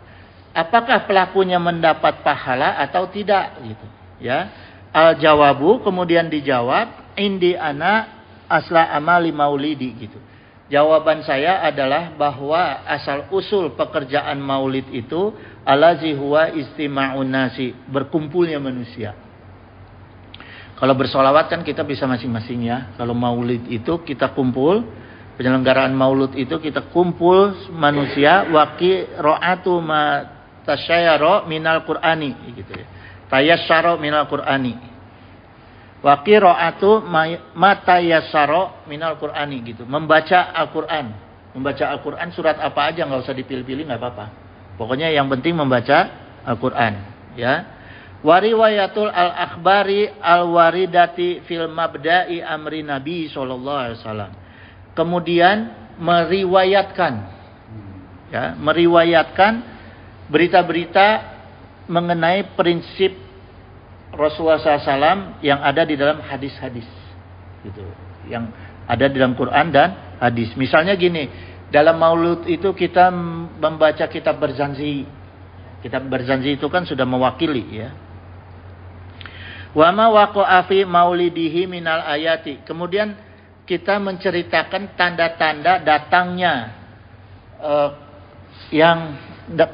apakah pelakunya mendapat pahala atau tidak gitu, ya. Al jawabu, kemudian dijawab, indi ana asla amali maulidi gitu. Jawaban saya adalah bahwa asal usul pekerjaan maulid itu allazi huwa istima'un nasi, berkumpulnya manusia. Kalau bersolawat kan kita bisa masing-masing, ya. Kalau maulid itu kita kumpul, penyelenggaraan maulid itu kita kumpul manusia, waqi ra'atu ma tasyayara minal qur'ani gitu, ya. Tayasyara minal qur'ani. Waqi ra'atu ma tayasyara minal qur'ani gitu. Membaca Al-Qur'an. Membaca Al-Qur'an surat apa aja, enggak usah dipilih-pilih, enggak apa-apa. Pokoknya yang penting membaca Al-Qur'an, ya. Wariwayatul al-akhbari al-waridati fil mabda'i amri Nabi sallallahu alaihi wasallam. Kemudian meriwayatkan berita-berita mengenai prinsip Rasulullah SAW yang ada di dalam hadis-hadis gitu, yang ada di dalam Quran dan hadis. Misalnya gini, dalam maulud itu kita membaca kitab berzanzi. Kitab berzanzi itu kan sudah mewakili, ya. Wa ma waqa'a fi maulidihi minal ayati. Kemudian kita menceritakan tanda-tanda datangnya yang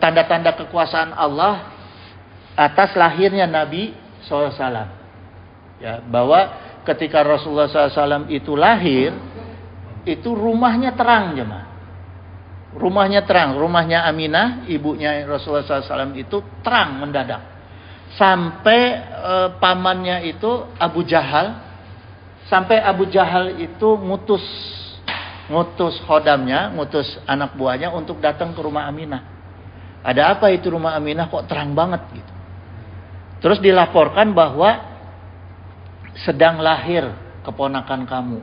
tanda-tanda kekuasaan Allah atas lahirnya Nabi SAW. Ya, bahwa ketika Rasulullah SAW itu lahir, itu rumahnya terang, jemaah. Rumahnya terang, rumahnya Aminah, ibunya Rasulullah SAW itu terang mendadak. Sampai pamannya itu Abu Jahal, sampai Abu Jahal itu ngutus khodamnya, ngutus anak buahnya untuk datang ke rumah Aminah. Ada apa itu rumah Aminah kok terang banget gitu. Terus dilaporkan bahwa sedang lahir keponakan kamu.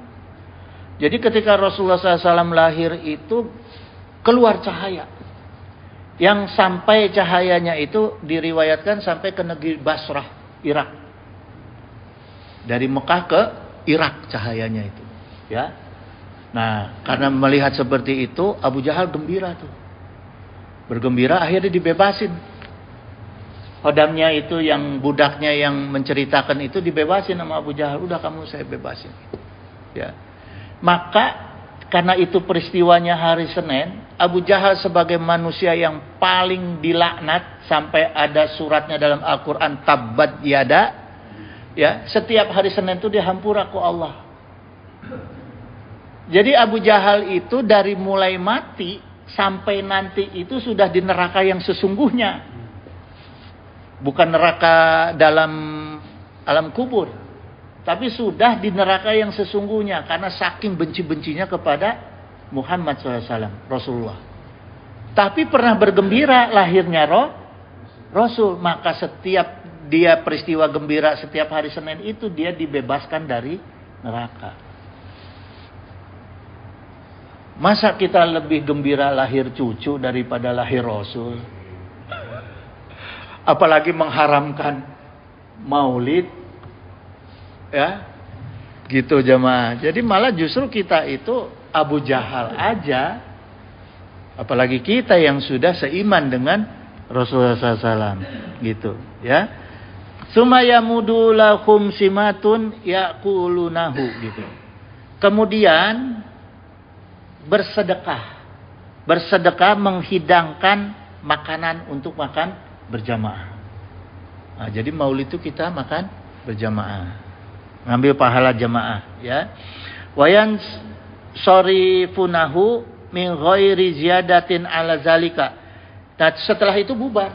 Jadi ketika Rasulullah SAW lahir itu keluar cahaya. Yang sampai cahayanya itu diriwayatkan sampai ke negeri Basrah, Irak. Dari Mekah ke Irak cahayanya itu, ya. Nah, karena melihat seperti itu, Abu Jahal gembira tuh. Bergembira, akhirnya dibebasin. Hodamnya itu, yang budaknya yang menceritakan itu dibebasin sama Abu Jahal. Udah, kamu saya bebasin. Ya. Maka karena itu peristiwanya hari Senin, Abu Jahal sebagai manusia yang paling dilaknat, sampai ada suratnya dalam Al-Quran, tabbat yada, ya, setiap hari Senin itu dihampura ke Allah. Jadi Abu Jahal itu dari mulai mati sampai nanti itu sudah di neraka yang sesungguhnya, bukan neraka dalam alam kubur, tapi sudah di neraka yang sesungguhnya karena saking benci-bencinya kepada Muhammad SAW, Rasulullah. Tapi pernah bergembira lahirnya Rasul. Maka setiap dia peristiwa gembira setiap hari Senin itu, dia dibebaskan dari neraka. Masa kita lebih gembira lahir cucu daripada lahir Rasul? Apalagi mengharamkan maulid, ya, gitu jemaah. Jadi malah justru kita itu Abu Jahal aja, apalagi kita yang sudah seiman dengan Rasulullah SAW, gitu, ya. Sumayamudu lahum simatun yaqulunahu gitu. Kemudian bersedekah menghidangkan makanan untuk makan berjamaah. Nah, jadi maulid itu kita makan berjamaah, ngambil pahala jamaah, ya. Wayan sorifunahu min ghairi ziyadatin ala zalika. Nah, setelah itu bubar.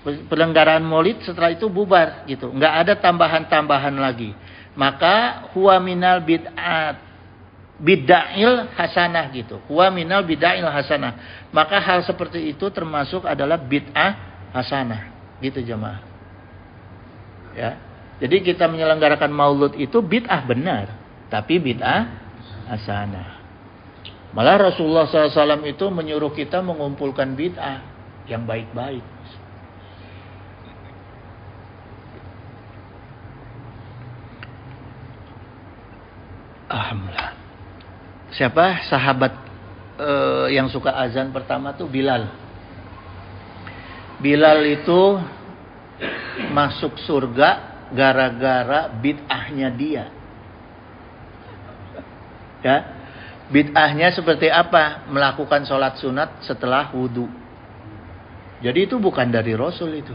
Penyelenggaraan Maulid setelah itu bubar gitu. Enggak ada tambahan-tambahan lagi. Maka huwa minal bid'ail hasanah gitu. Huwa minal bid'ail hasanah. Maka hal seperti itu termasuk adalah bid'ah hasanah. Gitu jemaah. Ya. Jadi kita menyelenggarakan Maulid itu bid'ah benar, tapi bid'ah hasanah. Malah Rasulullah SAW itu menyuruh kita mengumpulkan bid'ah yang baik-baik. Alhamdulillah. Siapa sahabat yang suka azan pertama tuh Bilal. Bilal itu masuk surga gara-gara bid'ahnya dia. Ya. Bid'ahnya seperti apa? Melakukan sholat sunat setelah wudu. Jadi itu bukan dari Rasul itu.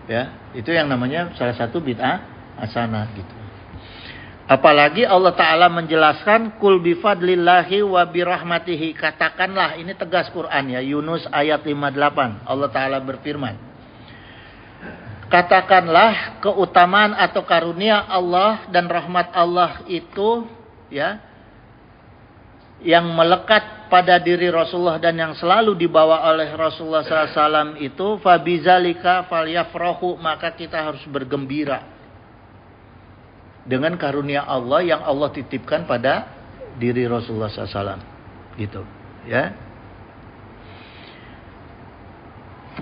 Ya, itu yang namanya salah satu bid'ah hasanah gitu. Apalagi Allah Ta'ala menjelaskan kul bifadlillahi wa birahmatihi. Katakanlah, ini tegas Quran ya, Yunus ayat 58. Allah Ta'ala berfirman, katakanlah keutamaan atau karunia Allah dan rahmat Allah itu ya, yang melekat pada diri Rasulullah dan yang selalu dibawa oleh Rasulullah SAW itu, fabizalika falyafrahu, maka kita harus bergembira dengan karunia Allah yang Allah titipkan pada diri Rasulullah SAW, gitu, ya.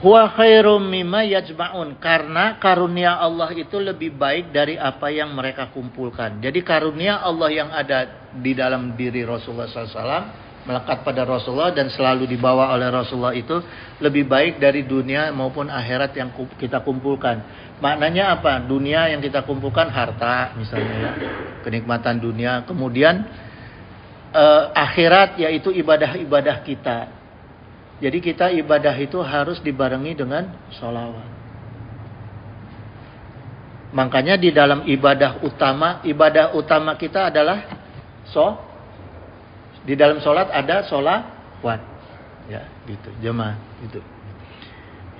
Huwa khairum mimma yajma'un, karena karunia Allah itu lebih baik dari apa yang mereka kumpulkan. Jadi karunia Allah yang ada di dalam diri Rasulullah SAW, melekat pada Rasulullah dan selalu dibawa oleh Rasulullah itu lebih baik dari dunia maupun akhirat yang kita kumpulkan. Maknanya apa? Dunia yang kita kumpulkan harta misalnya ya, kenikmatan dunia. Kemudian akhirat yaitu ibadah-ibadah kita. Jadi kita ibadah itu harus dibarengi dengan sholawat. Makanya di dalam ibadah utama kita adalah di dalam sholat ada sholawat. Ya, gitu, jemaah, gitu.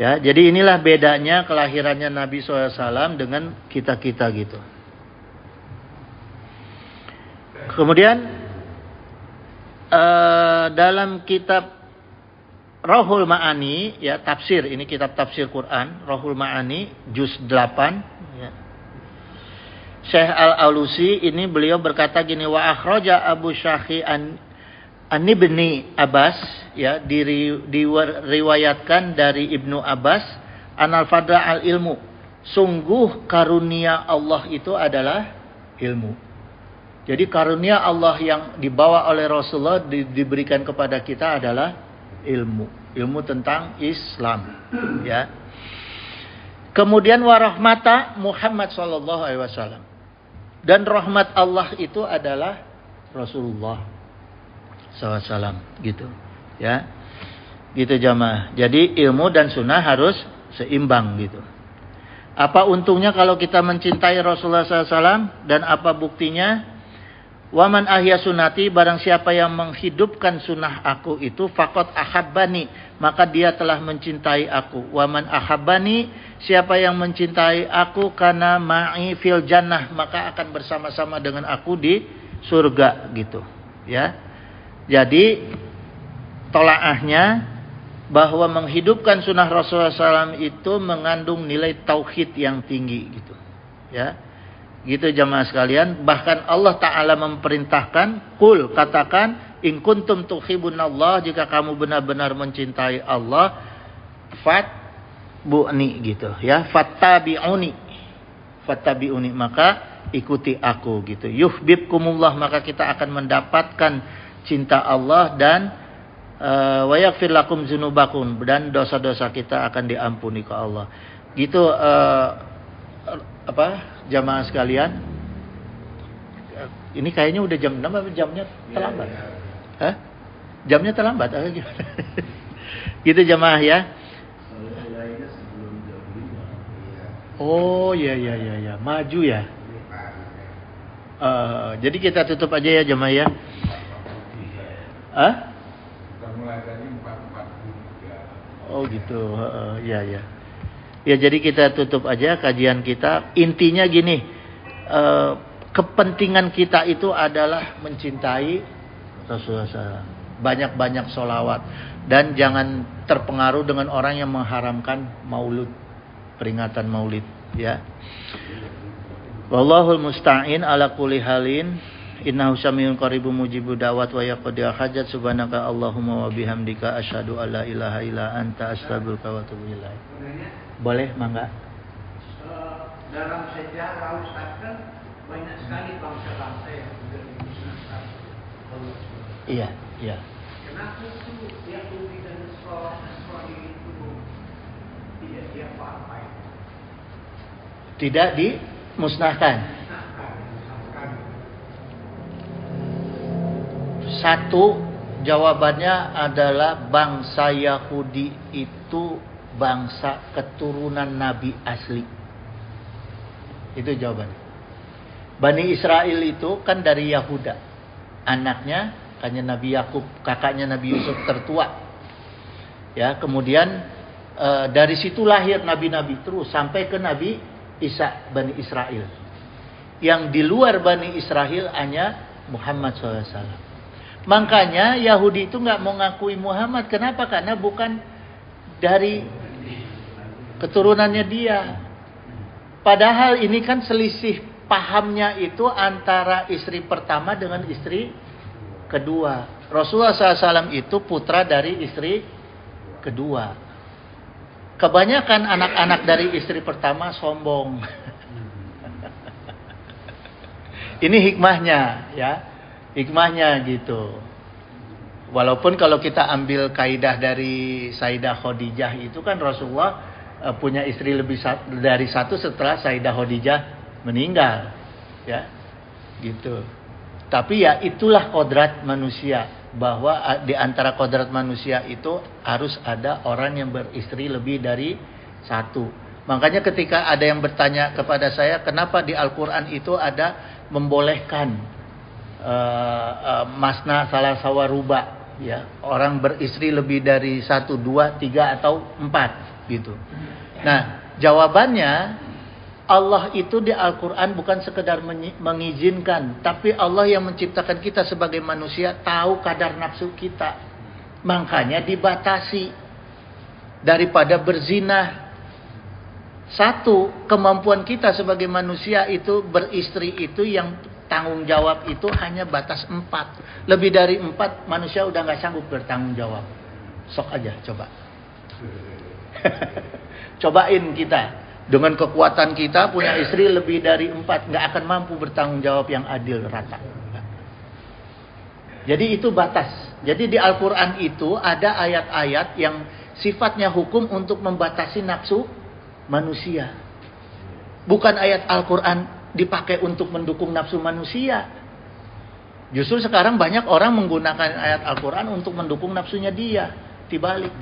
Ya, jadi inilah bedanya kelahirannya Nabi SAW dengan kita-kita gitu. Kemudian dalam kitab Rohul Ma'ani, ya, tafsir, ini kitab tafsir Quran, Rohul Ma'ani, juz 8, ya. Syekh Al-Alusi ini beliau berkata gini, wa akhraja Abu Syakhi an Ibni Abbas, ya, diriwayatkan dari Ibnu Abbas, anal fadla al ilmu, sungguh karunia Allah itu adalah ilmu. Jadi karunia Allah yang dibawa oleh Rasulullah diberikan kepada kita adalah ilmu tentang Islam, ya. Kemudian warahmata Muhammad sallallahu alaihi wasallam, dan rahmat Allah itu adalah Rasulullah SAW, gitu, ya, gitu jamaah. Jadi ilmu dan sunnah harus seimbang gitu. Apa untungnya kalau kita mencintai Rasulullah SAW, dan apa buktinya? Waman ahya sunnati, barang siapa yang menghidupkan sunnah aku itu, faqad ahabbani, maka dia telah mencintai aku. Waman ahabbani, siapa yang mencintai aku, kana ma'i fil jannah, maka akan bersama-sama dengan aku di surga, gitu, ya. Jadi tolaahnya bahwa menghidupkan sunnah Rasulullah SAW itu mengandung nilai tauhid yang tinggi, gitu, ya. Gitu jamaah sekalian. Bahkan Allah Ta'ala memerintahkan, qul, katakan, in kuntum tuhibbunallah, jika kamu benar-benar mencintai Allah, fatbu'ni, gitu ya, fattabi'uni, maka ikuti aku, gitu. Yuhibbukumullah, maka kita akan mendapatkan cinta Allah, dan wa yaghfir lakum dzunubakum, dan dosa-dosa kita akan diampuni ke Allah. Gitu jamaah sekalian. Ini kayaknya udah jam 6 apa jamnya terlambat? Hah? Jamnya terlambat atau gimana? Gitu jamaah ya. Oh ya. Maju ya. Jadi kita tutup aja ya jamaah ya. Hah? Kita mulai tadi 4. Oh gitu. Ya ya. Ya jadi kita tutup aja kajian kita. Intinya gini, kepentingan kita itu adalah mencintai Rasulullah SAW. Banyak-banyak sholawat. Dan jangan terpengaruh dengan orang yang mengharamkan maulud, peringatan maulid. Ya. Wallahul musta'in ala kulli halin. Innahu samiyun qaribun mujibud da'wat wa yaqdi hajat. Subhanaka Allahumma wa bihamdika asyhadu an la ilaha illa anta astaghfiruka wa atubu ilaik. Boleh, mangga. Dalam sejarah Ustaz kan banyak sekali bangsa-bangsa yang sudah dimusnahkan. Iya, iya. Kenapa itu Yahudi dan Nasrani itu tidak diapa-apain? Tidak dimusnahkan. Satu, jawabannya adalah bangsa Yahudi itu bangsa keturunan Nabi asli. Itu jawabannya. Bani Israel itu kan dari Yahuda. Anaknya hanya Nabi Yakub, kakaknya Nabi Yusuf tertua. Ya, kemudian dari situ lahir nabi-nabi terus sampai ke Nabi Isa, Bani Israel. Yang di luar Bani Israel hanya Muhammad SAW. Makanya Yahudi itu nggak mau ngakui Muhammad. Kenapa? Karena bukan dari keturunannya dia. Padahal ini kan selisih pahamnya itu antara istri pertama dengan istri kedua. Rasulullah SAW itu putra dari istri kedua. Kebanyakan anak-anak dari istri pertama sombong. Ini hikmahnya, ya. Hikmahnya gitu. Walaupun kalau kita ambil kaidah dari Sayyidah Khadijah itu kan Rasulullah punya istri lebih dari satu setelah Sayyidah Khadijah meninggal, ya, gitu. Tapi ya itulah kodrat manusia, bahwa di antara kodrat manusia itu harus ada orang yang beristri lebih dari satu. Makanya ketika ada yang bertanya kepada saya, kenapa di Al-Quran itu ada membolehkan masna salah sawaruba, ya, orang beristri lebih dari 1, 2, 3 atau 4 gitu. Nah, jawabannya Allah itu di Al-Quran bukan sekedar mengizinkan, tapi Allah yang menciptakan kita sebagai manusia tahu kadar nafsu kita. Makanya dibatasi daripada berzina. Satu, kemampuan kita sebagai manusia itu beristri itu yang tanggung jawab itu hanya batas 4. Lebih dari 4 manusia udah gak sanggup bertanggung jawab. Sok aja coba. Cobain kita. Dengan kekuatan kita punya istri lebih dari 4. Gak akan mampu bertanggung jawab yang adil rata. Jadi itu batas. Jadi di Al-Quran itu ada ayat-ayat yang sifatnya hukum untuk membatasi nafsu manusia. Bukan ayat Al-Quran dipakai untuk mendukung nafsu manusia. Justru sekarang banyak orang menggunakan ayat Al-Quran untuk mendukung nafsunya dia. Dibalik.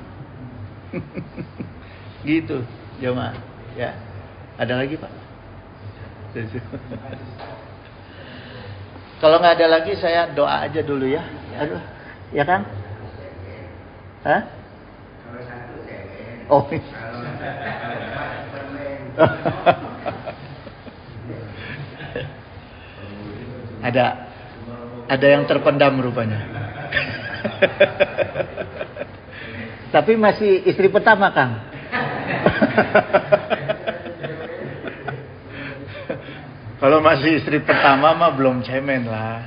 Gitu, jemaah. Ya. Ada lagi, Pak? Kalau nggak ada lagi, saya doa aja dulu ya. Aduh, ya kan? Hah? Oh. Ada yang terpendam rupanya. Tapi masih istri pertama, Kang. Kalau masih istri pertama mah belum cemen lah.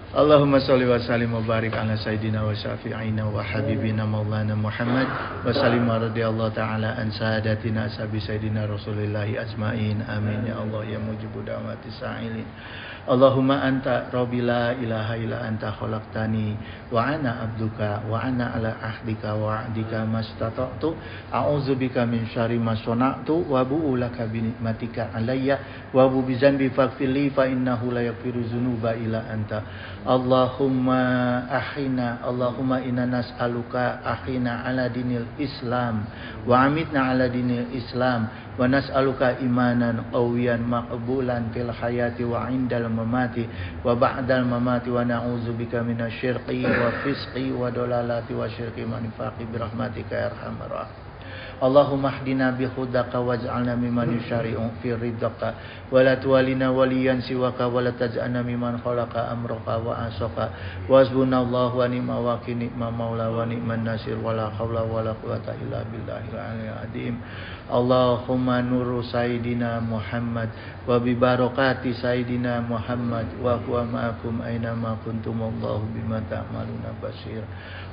Allahumma sholli wa sallim wa barik ala sayyidina wa syafi'ina wa habibina maulana Muhammad wa sallim radhiyallahu ta'ala an sadatina ashabi sayyidina Rasulillahi ajmain. Amin ya Allah ya mujibu da'wati sa'ilin. Allahumma anta rabbi la ilaha illa anta khalaqtani wa ana abduka wa ana ala ahdika wa ahdika mastata'tu a'udzubika min syarri ma sana'tu wa bu'u laka bi nikmatika alayya wa bu bi dzanbi faghfirli fa innahu la yaghfiru dzunuba illa anta. Allahumma ahina, Allahumma inna nas'aluka ahina ala dinil Islam wa amitna ala dinil Islam wa nas'aluka imanan qawiyan maqbulan fil hayati wa indal mamati wa ba'dal mamati wa na'udzubika minasyirqi wa fisqi wa dalalati wa syirki manifaqi birahmatika ya arhamar rahimin. Allahumma hdina bihudaka waj'alna mimman yushari'u fi ridaka wa la tuwalina waliyan siwaka wa la taj'alna mimman khalaqa amraka wa asaka wasbunallahu wa ni'mal wakil ni'mal maula wa ni'man nasir wa la haula wa la quwata illa billahil aliyyil azim. Allahumma nuru sayyidina Muhammad wa bi barakati sayyidina Muhammad wa huwa ma'akum aina ma kuntum wallahu bima ta'maluna basir.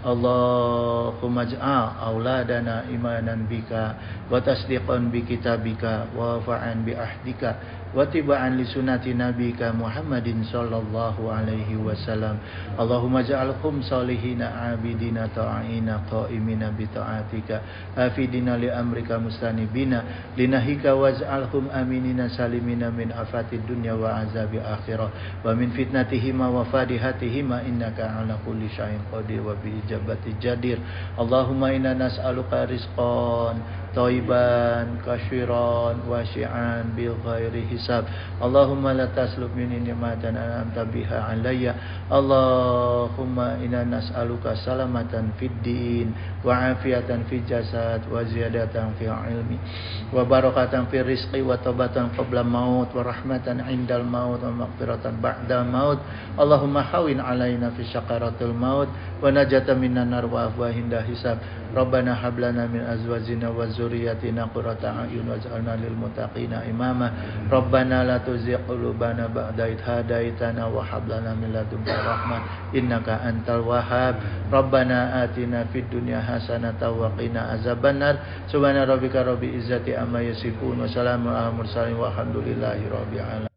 Allahumma ij'al auladana imanan bika wa tasdiqan bi kitabika wa wafa'an bi ahdika wa tiba'an li sunnati nabika Muhammadin sallallahu alaihi wasallam. Allahumma ij'alhum salihina abidina ta'ina qa'imina bi ta'atika hafidina li amrika mustanibina linahika waj'alhum aminina salimina min afatid dunya wa azabi akhirah wa min fitnatihima wa fadihatihima innaka ala kulli syai'in qadir wa bi ijabati jadir. Allahumma inna nas'aluka rizqan thayyiban kashiran wasi'an bil ghairi hisab. Allahumma la taslub minni ni'matan an'amta biha alayya. Allahumma inna nas'aluka salamatan fid din wa afiatan fil jasad wa ziyadatan fil ilmi wa barakatan fil rizqi wa taubatan qabla maut wa rahmatan indal maut wa maghfiratan ba'dal maut. Allahumma hawin alaina fi syakaratil maut wa najatan minan nar wa afwa hinda hisab. Rabbana hab lana min azwajina wa dzurriyyatina qurrata a'yun waj'alna lil muttaqina imama. Rabbana la tuzigh qulubana ba'da idh hadaitana wa hab lana min ladunka rahmah innaka antal wahhab. Rabbana atina fid dunya hasanatan wa qina azabannar. Subhana rabbika rabbil izzati amma yasifun wa salamun alal mursalin walhamdulillahi rabbil alamin.